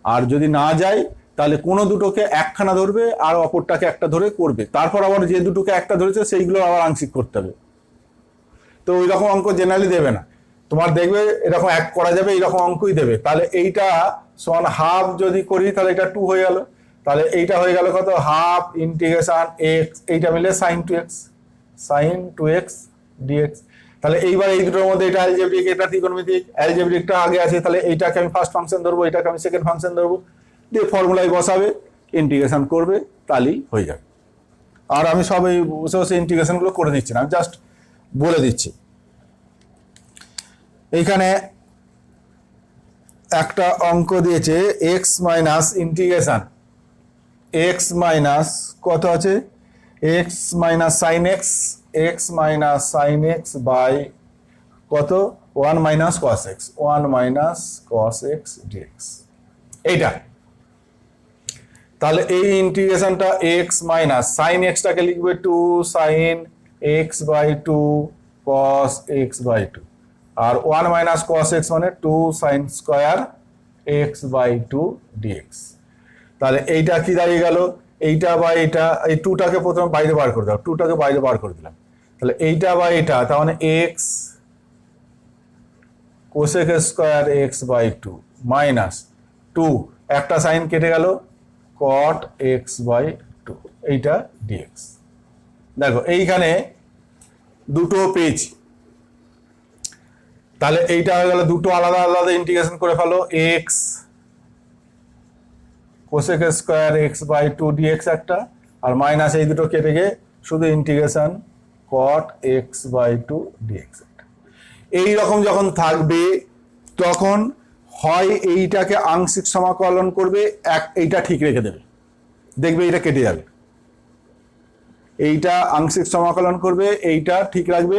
আর যদি না যায় তাহলে কোনো দুটোকে একখানা ধরবে আর অপরটাকে একটা ধরে করবে, তারপর আবার যে দুটোকে একটা ধরেছে সেইগুলো আবার আংশিক করতে হবে। তো ওই রকম অঙ্ক জেনারেলি দেবে না, তোমার দেখবে এরকম এক করা যাবে এইরকম অঙ্কই দেবে। তাহলে এইটা সমান হাফ যদি করি তাহলে এটা 2 হয়ে গেল, তাহলে এইটা হয়ে গেল কত হাফ ইন্টিগ্রেশন এক্স, এইটা মিলে sign 2x, sign 2x dx. তাহলে এইবার এই দুটোর মধ্যে এটা অ্যালজেব্রিক এটা ত্রিকোণমিতিক, অ্যালজেব্রিকটা আগে আছে, তাহলে এইটাকে আমি ফার্স্ট ফাংশন ধরবো, এটাকে আমি সেকেন্ড ফাংশন ধরবো, দিয়ে ফর্মুলায় বসাবে ইন্টিগ্রেশন করবে, তাহলেই হয়ে যাবে। আর আমি সব এই বসে বসে ইন্টিগ্রেশনগুলো করে দিচ্ছি না, আমি জাস্ট বলে দিচ্ছি। এইখানে একটা অঙ্ক দিয়েছে x minus integration x minus কত আছে x minus sine x, x minus sine x by কত 1 minus cos x, 1 minus cos x dx এইটা। তাহলে এই ইন্টিগ্রেশনটা এক্স মাইনাস সাইন এক্সটাকে লিখবে 2 sine x by 2 cos x by 2, আর 1 মাইনাস কস এক্স মানে 2 sine square x by 2 dx. তাহলে এইটা কি দাঁড়িয়ে গেল, এইটা বা এইটা, এই 2টাকে প্রথমে বাইরে বার করে দাও, 2টাকে বাইরে বার করে দিলাম, তাহলে এইটা বা এটা, তার মানে x cosec square x by 2 minus 2 একটা সাইন কেটে গেল কট এক্স বাই 2 এইটা ডিএক্স। দেখো এইখানে দুটো পেয়েছি, তাহলে এইটা হয়ে গেল দুটো আলাদা আলাদা ইন্টিগ্রেশন করে ফেলো, x cosec square x by 2 dx একটা, আর মাইনাস এই দুটো কেটে গিয়ে শুধু integration cot x by 2 dx একটা। এইরকম যখন থাকবে তখন হয় এইটাকে আংশিক সমাকলন করবে, এইটা ঠিক রেখে দেবে, দেখবে এটা কেটে যাবে, এইটা আংশিক সমাকলন করবে, এইটা ঠিক রাখবে,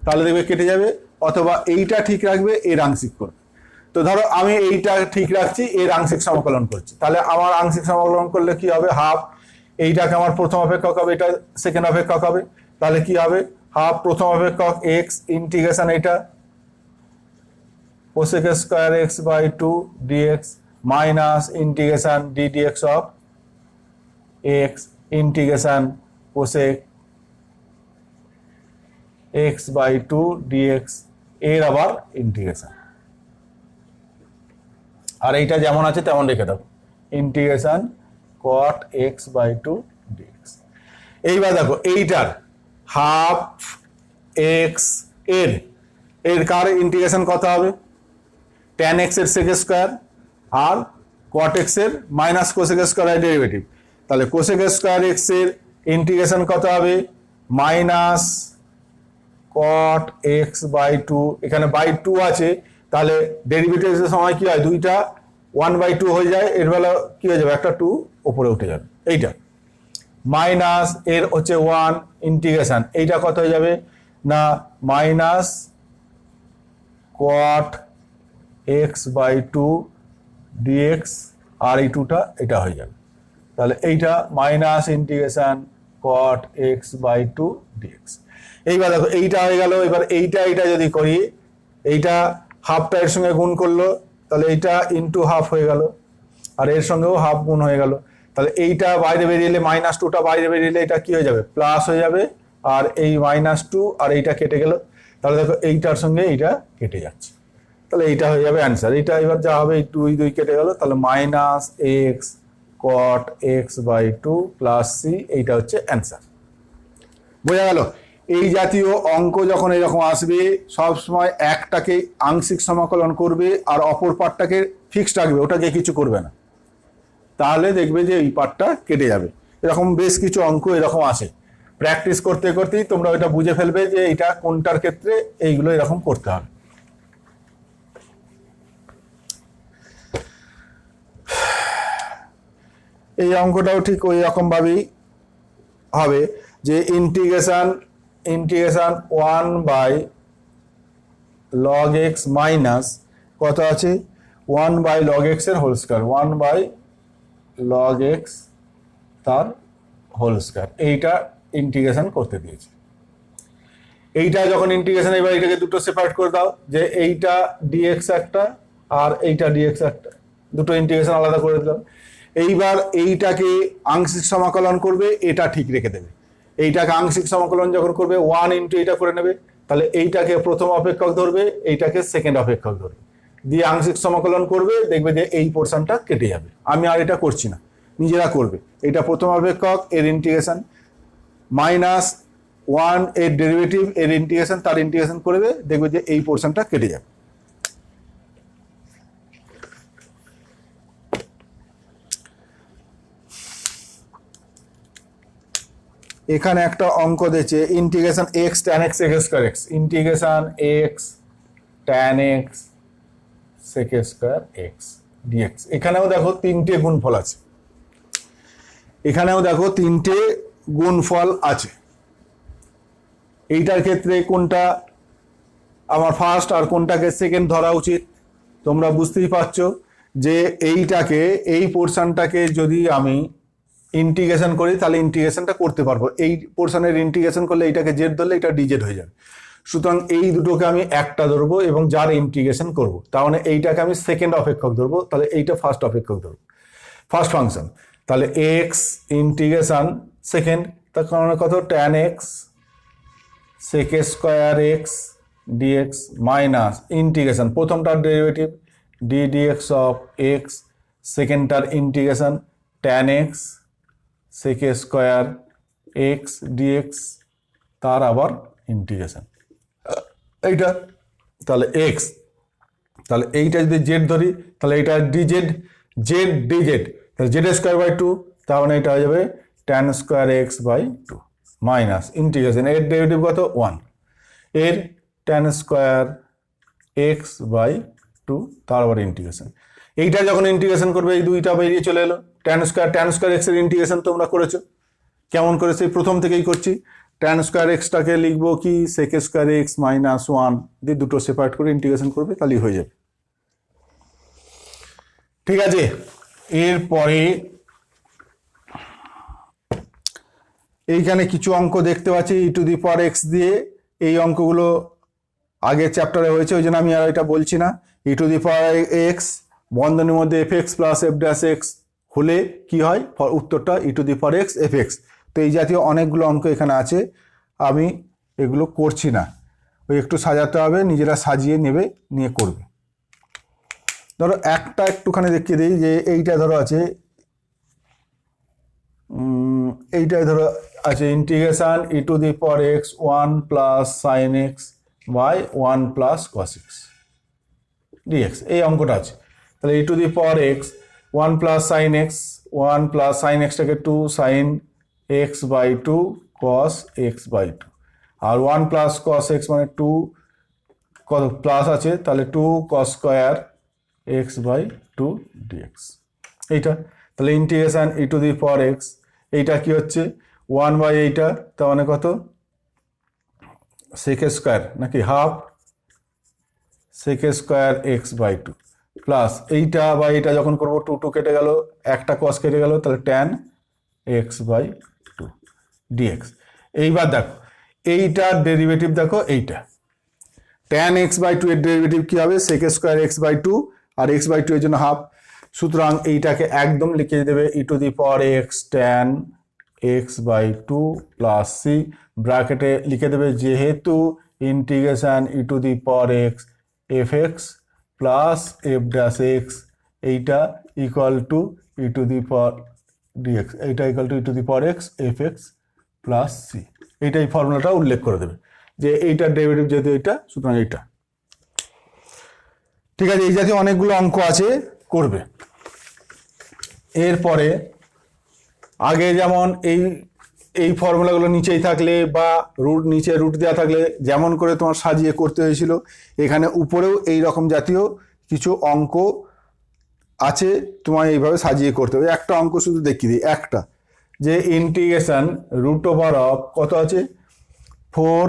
তাহলে দেখবে কেটে যাবে, অথবা এইটা ঠিক রাখবে, এর আংশিক করবে। তো ধরো আমি এইটা ঠিক রাখছি, এর আংশিক সমাকলন করছি, তাহলে আমার আংশিক সমাকলন করলে কি হবে, হাফ, এইটাকে আমার প্রথম অপেক্ষক হবে, এটা সেকেন্ড অপেক্ষক হবে, তাহলে কি হবে, হাফ প্রথম অপেক্ষক এক্স ইন্টিগ্রেশন এটা cosec square x by 2 dx minus integration d dx of x integration cosec x by 2 dx এর আবার ইন্টিগ্রেশন। আর এইটা যেমন আছে তেমন রেখে দাও, integration cot x by 2 dx. এইবার দেখো এইটার হাফ এক্স এর কার ইন্টিগ্রেশন কত হবে, ট্যান এক্স এর সেক স্কোয়ার আর কট এক্স এর মাইনাস কোসেক স্কোয়ার ডেরিভেটিভ, তাহলে কোসেক স্কোয়ার এক্স এর ইন্টিগ্রেশন কত হবে, মাইনাস কট এক্স বাই 2, এখানে বাই 2 আছে, তাহলে ডেরিভেটিভের সময় কি হয়, দুইটা 1/2 হয়ে যায়, এর বেলা কি হয়ে যাবে, একটা 2 উপরে উঠে যাবে, এইটা মাইনাস এর হচ্ছে 1 ইন্টিগ্রেশন, এইটা কত হয়ে যাবে না minus cot x by 2 dx, আর এই 2টা এটা হয়ে যাবে, তাহলে এইটা minus integration cot x by 2 dx. এইবার দেখো এইটা হয়ে গেল, এবার এইটা যদি করি, এইটা হাফটা এর সঙ্গে গুণ করলো, তাহলে এইটা ইন্টু হাফ হয়ে গেল, আর এর সঙ্গেও হাফ গুণ হয়ে গেল, তাহলে এইটা বাইরে বেরিয়ে এলে মাইনাস 2টা বাইরে বেরিয়ে এলে এটা কি হয়ে যাবে, প্লাস হয়ে যাবে, আর এই মাইনাস 2 আর এইটা কেটে গেল, তাহলে দেখো এইটার সঙ্গে এইটা কেটে যাচ্ছে, তাহলে এইটা হয়ে যাবে অ্যান্সার। এইটা এবার যা হবে, এই 2 কেটে গেল, তাহলে minus x cot x by 2 plus c, এইটা হচ্ছে অ্যান্সার। বোঝা গেল? এই জাতীয় অঙ্ক যখন এরকম আসবে, সবসময় একটাকে আংশিক সমাকলন করবে আর অপর পার্টটাকে ফিক্সড রাখবে, ওটাকে কিছু করবে না, তাহলে দেখবে যে এই পার্টটা কেটে যাবে। এরকম বেশ কিছু অঙ্ক এরকম আসে, প্র্যাকটিস করতে করতেই তোমরা ওইটা বুঝে ফেলবে যে এটা কোনটার ক্ষেত্রে এইগুলো এরকম করতে হবে। এই অঙ্কটাও ঠিক ওই রকম ভাবেই হবে, যে ইন্টিগ্রেশন 1 log x মাইনাস কত আছে 1 log x এর হোল স্কয়ার, 1 log x তার হোল স্কয়ার, এইটা ইন্টিগ্রেশন করতে দিয়েছে। এইটা যখন ইন্টিগ্রেশন, এবার এটাকে দুটো সেপারেট করে দাও, যে এইটা dx একটা আর এইটা dx একটা, দুটো ইন্টিগ্রেশন আলাদা করে দিলাম। এইবার এইটাকে আংশিক সমাকলন করবে, এটা ঠিক রেখে দেবে। এইটাকে আংশিক সমাকলন যখন করবে 1 ইন্টু এইটা করে নেবে, তাহলে এইটাকে প্রথম অপেক্ষক ধরবে, এইটাকে সেকেন্ড অপেক্ষক ধরবে, দিয়ে আংশিক সমাকলন করবে, দেখবে যে এই পোর্শনটা কেটে যাবে। আমি আর এটা করছি না, নিজেরা করবে। এটা প্রথম অপেক্ষক এর ইন্টিগ্রেশন, মাইনাস 1 এর ডেরিভেটিভ এর ইন্টিগ্রেশন, তার ইন্টিগ্রেশন করবে, দেখবে যে এই পোর্শনটা কেটে যাবে। এখানে একটা অঙ্ক দিয়েছে, integration x tan x sec square x, integration x tan x sec square x dx. এখানেও দেখো 3টে গুণফল আছে, এখানেও দেখো 3টে গুণফল আছে। এইটার ক্ষেত্রে কোনটা আমার ফার্স্ট আর কোনটাকে সেকেন্ড ধরা উচিত, তোমরা বুঝতেই পারছো যে এইটাকে, এই পোর্শনটাকে যদি আমি ইন্টিগ্রেশন করি, তাহলে ইন্টিগ্রেশনটা করতে পারবো। এই পোর্শনের ইন্টিগ্রেশন করলে এইটাকে জেড ধরলে এটা ডিজেড হয়ে যাবে, সুতরাং এই দুটোকে আমি একটা ধরবো এবং যার ইন্টিগ্রেশন করব, তার মানে এইটাকে আমি সেকেন্ড অপেক্ষক ধরবো, তাহলে এইটা ফার্স্ট অপেক্ষক ধরবো, ফার্স্ট ফাংশন। তাহলে এক্স ইন্টিগ্রেশন সেকেন্ড, তার কারণে কত tan x sec square x dx minus integration প্রথমটার derivative d dx of x, সেকেন্ডটার integration tan x sec square x dx, তার আবার ইন্টিগ্রেশন এইটা, তাহলে এক্স, তাহলে এইটা যদি জেড ধরি, তাহলে এটা ডিজেড, জেড ডিজেড, তাহলে জেড স্কয়ার বাই 2, তার মানে এটা হয়ে যাবে tan square x by 2 minus integration, এর ডেরিভেটিভ কত 1, এর ট্যান স্কয়ার এক্স বাই 2, তার আবার ইন্টিগ্রেশন। এইটা যখন ইন্টিগ্রেশন করবে, এই দুইটা বেরিয়ে চলে এলো, ট্যান স্কোয়ার এক্স এর ইন্টিগ্রেশন তোমরা করেছো, কেমন করে সেই প্রথম থেকেই করছি। ট্যান স্কোয়ার এক্সটাকে লিখবো কি সেক স্কোয়ার এক্স মাইনাস 1 দিয়ে দুটো সেপারেট করে ইন্টিগ্রেশন করবে, তাহলেই হয়ে যাবে। ঠিক আছে, এরপরে এইখানে কিছু অঙ্ক দেখতে পাচ্ছি ই টু দি পাওয়ার এক্স দিয়ে। এই অঙ্কগুলো আগের চ্যাপ্টারে হয়েছে, ওই জন্য আমি আর এটা বলছি না। ই টু দি পাওয়ার এক্স বন্ধনীর মধ্যে f x plus f dash x হলে কি হয়, উত্তরটা e to the power x f x. তো এই জাতীয় অনেকগুলো অঙ্ক এখানে আছে, আমি এগুলো করছি না, ওই একটু সাজাতে হবে, নিজেরা সাজিয়ে নেবে, নিয়ে করবে। ধরো একটা একটুখানি দেখিয়ে দিই, যে এইটা ধরো আছে, এইটাই ধরো আছে integration e to the power x 1 plus sine x by 1 plus cos x dx, এই অঙ্কটা আছে। তাহলে e to the power x 1 plus sine x, 1 plus sine এক্সটাকে 2 sine x by 2 cos x by 2, আর 1 প্লাস কস এক্স মানে 2 কত plus আছে, তাহলে 2 cos square x by 2 dx এইটা। তাহলে integration e to the power x, এইটা কি হচ্ছে 1 বাই এইটা, তার মানে কত সেক স্কোয়ার নাকি half sec square x by 2 plus এইটা বা এইটা যখন করবো 2 2 কেটে গেল, একটা কস কেটে গেল, তাহলে ট্যান এক্স বাই 2 ডিএক্স। এইবার দেখো এইটার ডেরিভেটিভ, দেখো এইটা ট্যান এক্স বাই 2 এর ডেরিভেটিভ কি হবে, সেক স্কোয়ার এক্স বাই 2, আর এক্স বাই 2 এর জন্য হাফ। সুতরাং এইটাকে একদম লিখে দেবে e to the power x tan x by 2 plus c, ব্র্যাকেটে লিখে দেবে যেহেতু integration e to the power x f x plus f dash x, এইটা equal to e to the power dx, এইটা equal to e to the power x f x plus c. এইটা এই ফর্মুলাটা উল্লেখ করে দেবে যে এইটার ডেরিভেটিভ যেহেতু এইটা, সুতরাং এইটা। ঠিক আছে, এই জাতীয় অনেকগুলো অঙ্ক আছে, করবে। এরপরে আগে যেমন এই ফর্মুলাগুলো নিচেই থাকলে বা নিচে রুট দেওয়া থাকলে যেমন করে তোমার সাজিয়ে করতে হয়েছিল, এখানে উপরেও এই রকম জাতীয় কিছু অঙ্ক আছে, তোমায় এইভাবে সাজিয়ে করতে হবে। একটা অঙ্ক শুধু দেখিয়ে দিই, একটা যে ইন্টিগ্রেশন রুট ওভার অফ কত আছে 4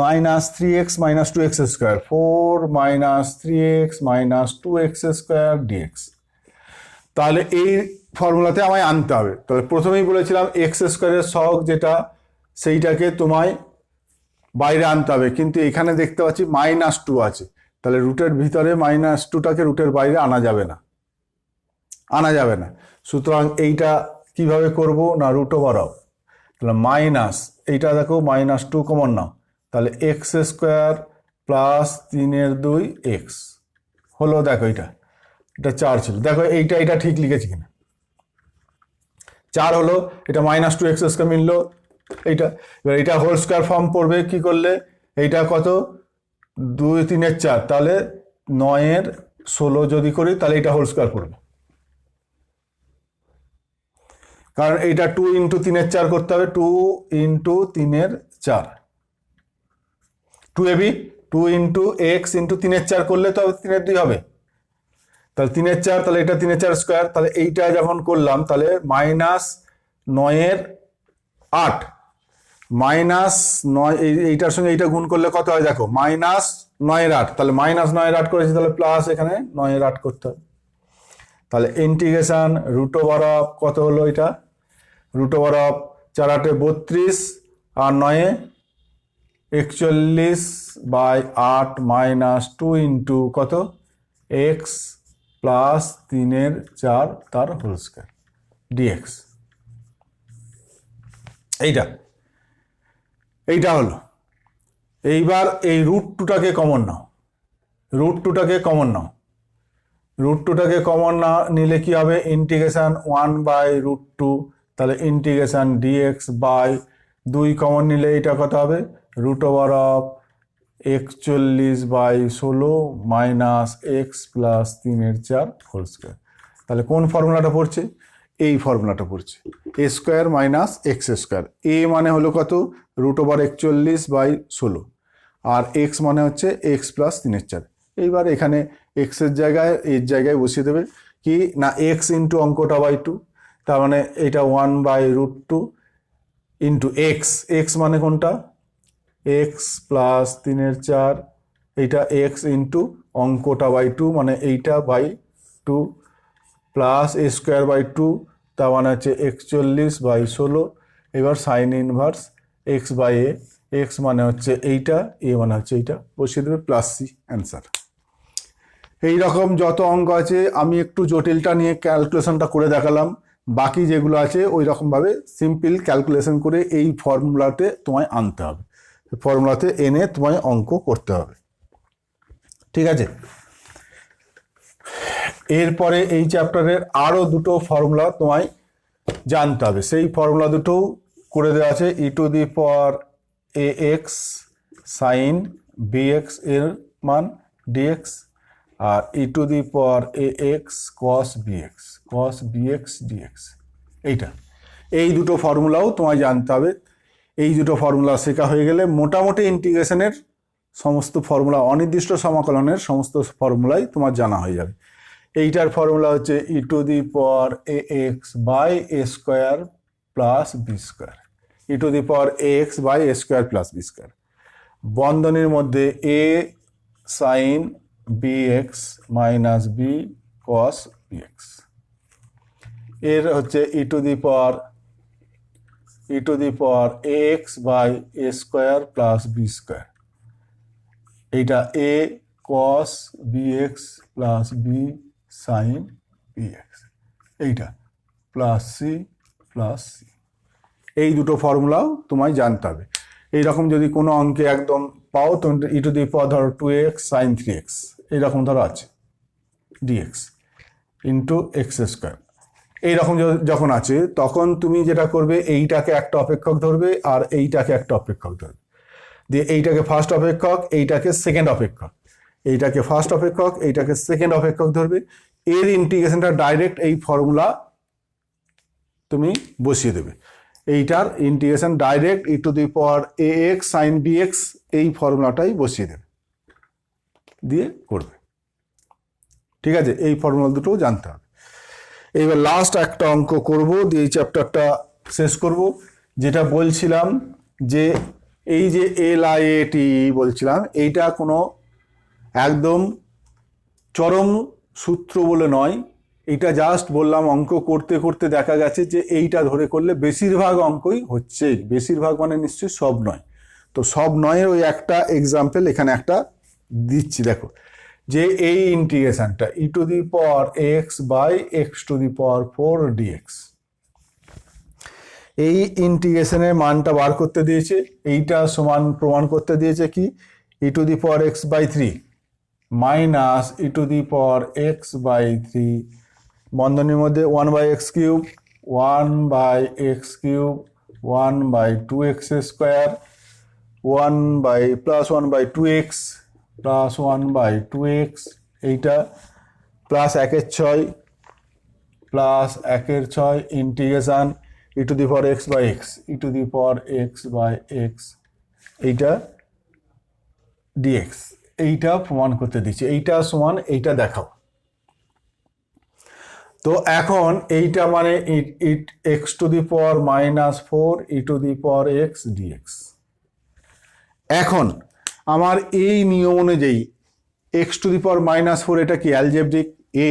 minus 3x minus 2x square, 4 minus 3x minus 2x square dx. তাহলে এই ফর্মুলাতে আমায় আনতে হবে। তাহলে প্রথমেই বলেছিলাম এক্স স্কোয়ারের সহগ যেটা, সেইটাকে তোমায় বাইরে আনতে হবে, কিন্তু এখানে দেখতে পাচ্ছি -2 আছে, তাহলে রুটের ভিতরে -2টাকে রুটের বাইরে আনা যাবে না, সুতরাং এইটা কিভাবে করব না, রুট ওভার অফ, তাহলে মাইনাস এইটা দেখো -2 কমন নাও, তাহলে এক্স স্কোয়ার প্লাস 3/2 এক্স হলো। দেখো এটা 4 ছিল, দেখো এইটা ঠিক লিখেছি কিনা, 4 হলো, এটা -2x স্কোয়ার মিললো এইটা। এবার এটা হোল স্কোয়ার ফর্ম পড়বে কি করলে, এইটা কত 2 3 4, তাহলে 9 16 যদি করি তাহলে এটা হোল স্কোয়ার পড়বে, কারণ এইটা 2 ইন্টু 3 4 করতে হবে, 2 ইন্টু 3 4, 2 ইন্টু এক্স ইন্টু 3 4 করলে তো 3/2 হবে, তাহলে 3 4, তাহলে এটা 3 4 স্কোয়ার, তাহলে এইটা যখন করলাম তাহলে -9/8 -9, এইটার সঙ্গে এইটা গুণ করলে কত হয় দেখো -9/8, তাহলে -9/8 করেছি, তাহলে প্লাস এখানে 9/8 করতে হবে। তাহলে ইন্টিগ্রেশন রুট ওভার অফ কত হলো, এটা রুট ওভার অফ 4 8 32 আর 9 41/8 -2 ইন্টু কত এক্স প্লাস 3/4 তার হোল স্কোয়ার ডিএক্স। এইটা হলো। এইবার এই রুট টুটাকে কমন নাও, রুট টুটাকে কমন না নিলে কি হবে, ইন্টিগ্রেশন 1/√2, তাহলে ইন্টিগ্রেশন ডিএক্স বাই 2 কমন নিলে এটা কত হবে, root over of 41/16 minus x plus 3/4 whole square. তাহলে কোন ফর্মুলাটা পড়ছে, এই ফর্মুলাটা পড়ছে, a square minus x square. A মানে হলো কত, রুট ওভার 41/16, আর এক্স মানে হচ্ছে এক্স প্লাস 3/4। এইবার এখানে এক্সের জায়গায় এর জায়গায় বসিয়ে দেবে, কি না এক্স ইন্টু অঙ্কটা বাই টু, তার মানে এটা 1/√2 ইন্টু এক্স, এক্স মানে কোনটা এক্স প্লাস 3/4, এইটা এক্স ইন্টু অঙ্কটা বাই টু মানে এইটা by two, plus A square by two, তার মানে হচ্ছে 41/16। এবার sine inverse x by a, x মানে হচ্ছে এইটা, এ মানে হচ্ছে এইটা, বসিয়ে দেবে প্লাস সি, অ্যান্সার। এইরকম যত অঙ্ক আছে আমি একটু জটিলটা নিয়ে ক্যালকুলেশনটা করে দেখালাম, বাকি যেগুলো আছে ওই রকমভাবে সিম্পল ক্যালকুলেশন করে এই ফর্মুলাতে তোমায় আনতে হবে, ফর্মুলাতে এনে তোমায় অঙ্ক করতে হবে, ঠিক আছে। এরপরে এই চ্যাপ্টারের আরও দুটো ফর্মুলা তোমায় জানতে হবে, সেই ফর্মুলা দুটোও করে দেওয়া আছে। e⁴ax সাইন bx এর মান dx, আর e⁴ax cos bx dx, এইটা, এই দুটো ফর্মুলাও তোমায় জানতে হবে। এই দুটো ফর্মুলা শেখা হয়ে গেলে মোটামুটি ইন্টিগ্রেশনের সমস্ত ফর্মুলা, অনির্দিষ্ট সমাকলনের সমস্ত ফর্মুলাই তোমার জানা হয়ে যাবে। এইটার ফর্মুলা হচ্ছে e⁴ax by a square plus b square, e⁴ax by a square plus b square, বন্ধনীর মধ্যে a sine bx minus b cos bx, এর হচ্ছে e⁴ax by a square plus b square, এইটা a cos bx plus b sine bx, এইটা plus c plus c. এই দুটো ফর্মুলাও তোমায় জানতে হবে। এইরকম যদি কোনো অঙ্কে একদম পাও তো ধরো 2x সাইন 3x এইরকম ধরো আছে dx ইন্টু এক্স স্কোয়ার, এইরকম যখন আছে তখন তুমি যেটা করবে এইটাকে একটা অপেক্ষক ধরবে আর এইটাকে একটা অপেক্ষক ধরবে, দিয়ে এইটাকে ফার্স্ট অপেক্ষক, এইটাকে সেকেন্ড অপেক্ষক, এইটাকে ফার্স্ট অপেক্ষক, এইটাকে সেকেন্ড অপেক্ষক ধরবে। এর ইন্টিগ্রেশনটা ডাইরেক্ট এই ফর্মুলা তুমি বসিয়ে দেবে, এইটার integration direct e⁴ax sign bx এই ফর্মুলাটাই বসিয়ে দেবে, দিয়ে করবে, ঠিক আছে। এই ফর্মুলা দুটোও জানতে হবে। এইবার লাস্ট একটা অঙ্ক করব, দিয়ে এই চ্যাপ্টারটা শেষ করব। যেটা বলছিলাম যে এই যে LIAT বলছিলাম, এইটা কোনো একদম চরম সূত্র বলে নয়, এটা জাস্ট বললাম অঙ্ক করতে করতে দেখা গেছে যে এইটা ধরে করলে বেশিরভাগ অঙ্কই হচ্ছে, বেশিরভাগ মানে নিশ্চয়ই সব নয়, তো সব নয়ের ওই একটা এক্সাম্পল এখানে একটা দিচ্ছি, দেখো যে এই ইন্টিগ্রেশনটা e⁴x বাই x⁴ dx, এই ইন্টিগ্রেশনের মানটা বার করতে দিয়েছে, এইটা সমান প্রমাণ করতে দিয়েছে কি e⁴x by 3 minus e⁴x by 3, বন্ধনীর মধ্যে 1/x³ 1/x³ 1/2x square 1/+1/2x plus 1/2x, এইটা plus 1/6 plus 1/6 integration e⁴x by x, e⁴x by x, এইটা dx, এইটা প্রমাণ করতে দিচ্ছে, এইটা সমান এইটা দেখাও। তো এখন এইটা মানে x⁻⁻4 e⁴x dx। এখন আমার এই নিয়ম অনুযায়ী x⁻⁻4 এটা কি অ্যালজেব্রিক a,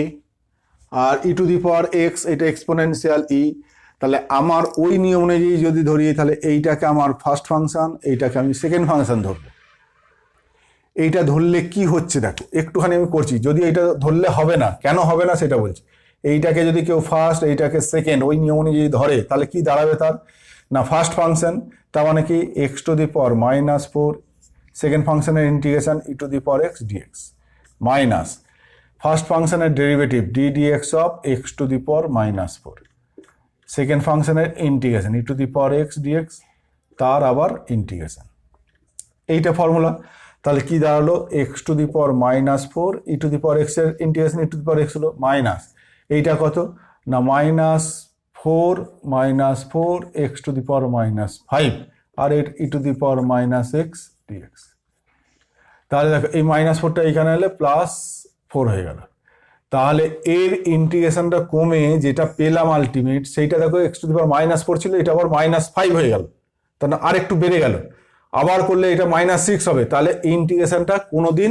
আর e⁴x এটা এক্সপোনেনশিয়াল e, তাহলে আমার ওই নিয়ম অনুযায়ী যদি ধরি তাহলে এইটাকে আমার ফার্স্ট ফাংশন, এইটাকে আমি সেকেন্ড ফাংশন ধরবো। এইটা ধরলে কি হচ্ছে দেখো, একটুখানি আমি করছি, যদি এইটা ধরলে হবে না, কেন হবে না সেটা বলছি। এইটাকে যদি কেউ ফার্স্ট এইটাকে সেকেন্ড ওই নিয়ম অনুযায়ী ধরে তাহলে কি দাঁড়াবে তার না ফার্স্ট ফাংশন, তার মানে কি x⁻⁻4 সেকেন্ড ফাংশনের integration e⁴x dx minus first ফাংশনের derivative ddx of x⁻⁻4 second ফাংশনের ইন্টিগ্রেশন e⁴x dx তার আবার ইন্টিগ্রেশন, এইটা ফর্মুলা। তাহলে কি দাঁড়ালো x⁻⁻4 e⁴x এর ইন্টিগ্রেশন e⁴x হলো মাইনাস এইটা কত না -4 x⁻⁻5 আর এর e⁻⁻x dx। তাহলে দেখো এই -4টা এখানে এলে +4 হয়ে গেল, তাহলে এর ইন্টিগ্রেশনটা কমে যেটা পেলাম আলটিমেট, সেইটা দেখো x⁻⁴ ছিল, এটা আবার -5 হয়ে গেল, তাহলে আর একটু বেড়ে গেল। আবার করলে এটা -6 হবে, তাহলে ইন্টিগ্রেশনটা কোনোদিন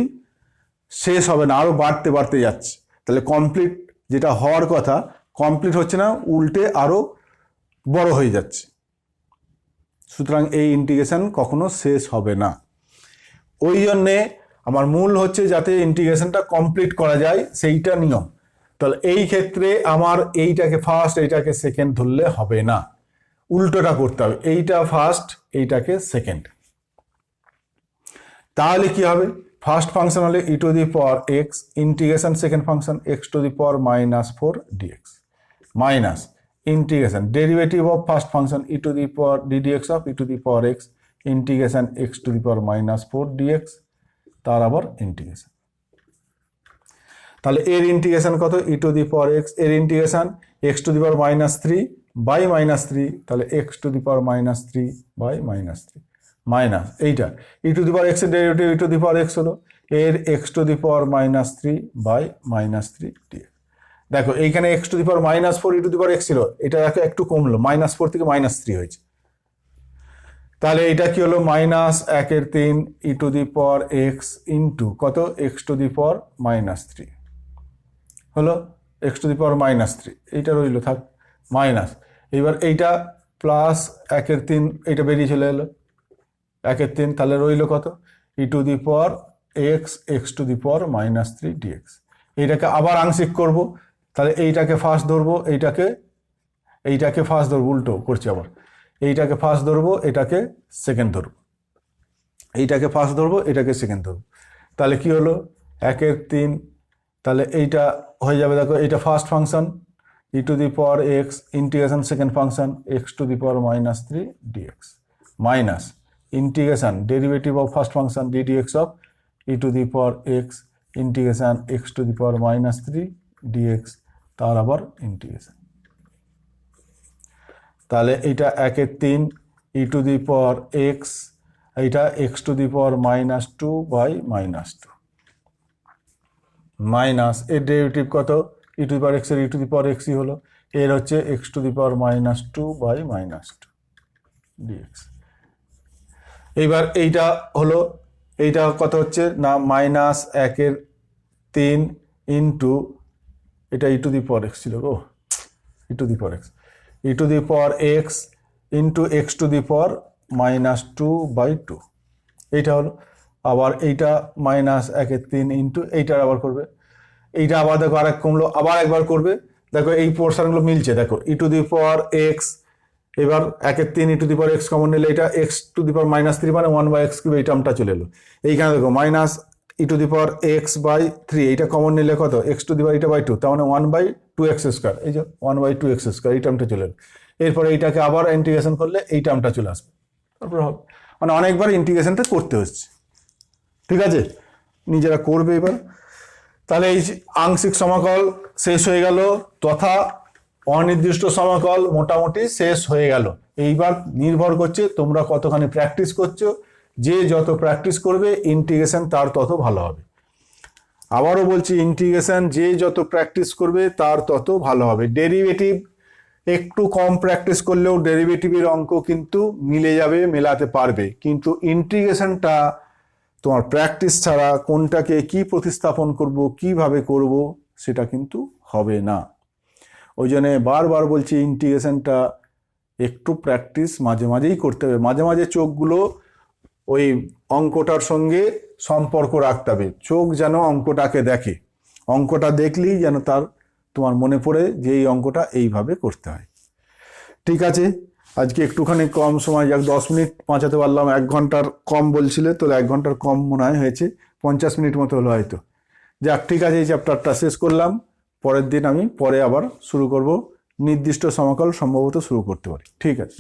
শেষ হবে না, আরো বাড়তে বাড়তে যাচ্ছে। তাহলে কমপ্লিট যেটা হওয়ার কথা কমপ্লিট হচ্ছে না, উল্টে আরো বড় হয়ে যাচ্ছে। সুতরাং এই ইন্টিগ্রেশন কখনো শেষ হবে না। ওই জন্যে আমার মূল হচ্ছে যাতে ইন্টিগ্রেশনটা কমপ্লিট করা যায়, সেইটা নিয়ম। তাহলে এই ক্ষেত্রে আমার এইটাকে ফার্স্ট এইটাকে সেকেন্ড ধরলে হবে না, উল্টোটা করতে হবে, এইটা ফার্স্ট এইটাকে সেকেন্ড। তাহলে কি হবে, ফার্স্ট ফাংশন হলে e⁻x integration second function x⁻⁻4 dx minus integration derivative of first function ddx of e⁻x integration x⁻⁻4 dx, তার আবার ইন্টিগ্রেশন। তাহলে এর ইন্টিগ্রেশন কত, e⁻x এর ইন্টিগ্রেশন x⁻³ বাই -3, তাহলে x⁻³ বাই -3 মাইনাস এইটা e⁻x এর ডেরিভেটিভ e⁻x হলো এর x⁻³ বাই -3 dx। দেখো এইখানে x⁻⁻4 e⁻x ছিল, এটা দেখো একটু কমলো, -4 থেকে -3 হয়েছে। তাহলে এটা কি হলো -1/3 e⁻x ইন্টু কত x⁻³ হলো x⁻³ এইটা রইল থাক মাইনাস, এবার এইটা +1/3 এইটা বেরিয়ে চলে এলো 1/3, তাহলে রইল কত e⁻x x⁻³ dx। এইটাকে আবার আংশিক করব, তাহলে এইটাকে ফার্স্ট ধরবো, এইটাকে ফার্স্ট ধরবো, উল্টো করছি আবার, এইটাকে ফার্স্ট ধরবো এটাকে সেকেন্ড ধরবো, এইটাকে ফার্স্ট ধরবো এটাকে সেকেন্ড ধরবো, তাহলে কি হলো 1/3, তাহলে এইটা হয়ে যাবে দেখো এইটা first function e⁻x integration second function x⁻³ dx minus integration derivative of first function ddx of e⁻x integration x⁻³ dx, তার আবার ইন্টিগ্রেশন। তাহলে এইটা 1/3 e⁻x এইটা x⁻² বাই -2 মাইনাস এর ডেরিভেটিভ কত e⁻x এর e⁻x হলো এর হচ্ছে x⁻² বাই -2 dx। এইবার এইটা হলো এইটা কত হচ্ছে না -1/3 ইন্টু এটা e⁻x ছিল গো e⁻x ইন্টু x⁻²/2 এইটা হলো, আবার এইটা -1/3 ইন্টু এইটার আবার করবে, এইটা আবার দেখো আরেক কমলো, আবার একবার করবে, দেখো এই পোর্শনগুলো মিলছে, দেখো e⁻x এবার 1/3 e⁻x কমন নিলে এটা x⁻³ মানে 1/x³ এই টার্মটা চলে এলো। এইখানে দেখো -e⁻x/3 এইটা কমন নিলে কত x⁻² তার মানে 1/2x², এই যে 1/2x² এই টার্মটা চলে এলো। এরপরে এইটাকে আবার ইন্টিগ্রেশন করলে এই টার্মটা চলে আসবে, তারপর হবে মানে অনেকবার ইন্টিগ্রেশনটা করতে হচ্ছে। ঠিক আছে, নিজেরা করবে এবার। তাহলে এই আংশিক সমাকল শেষ হয়ে গেল, তথা অনির্দিষ্ট সমাকল মোটামুটি শেষ হয়ে গেল। এইবার নির্ভর করছে তোমরা কতখানি প্র্যাকটিস করছো, যে যত প্র্যাকটিস করবে ইন্টিগ্রেশন তার তত ভালো হবে। আবারও বলছি, ইন্টিগ্রেশন যে যত প্র্যাকটিস করবে তার তত ভালো হবে। ডেরিভেটিভ একটু কম প্র্যাকটিস করলেও ডেরিভেটিভের অঙ্ক কিন্তু মিলে যাবে, মেলাতে পারবে, কিন্তু ইন্টিগ্রেশনটা তোমার প্র্যাকটিস ছাড়া কোনটাকে কি প্রতিস্থাপন করব, কিভাবে করব, সেটা কিন্তু হবে না। ওই জন্যে বারবার বলছি ইন্টিগ্রেশনটা একটু প্র্যাকটিস মাঝে মাঝেই করতে হবে, মাঝে মাঝে চোখগুলো ওই অঙ্কটার সঙ্গে সম্পর্ক রাখতে হবে, চোখ যেন অঙ্কটাকে দেখে, অঙ্কটা দেখলেই যেন তোমার মনে পড়ে যে এই অঙ্কটা এইভাবে করতে হয়। ঠিক আছে, আজকে একটুখানি কম সময়, যাক 10 মিনিট বাঁচাতে পারলাম, 1 ঘন্টার কম বলছিলে তো, 1 ঘন্টার কম মনে হয় হয়েছে, 50 মিনিট মতো হলো হয়তো। যাক ঠিক আছে, এই চ্যাপ্টারটা শেষ করলাম, পরের দিন আমি পরে আবার শুরু করব, নির্দিষ্ট সমাকল সম্ভবত শুরু করতে পারি। ঠিক আছে।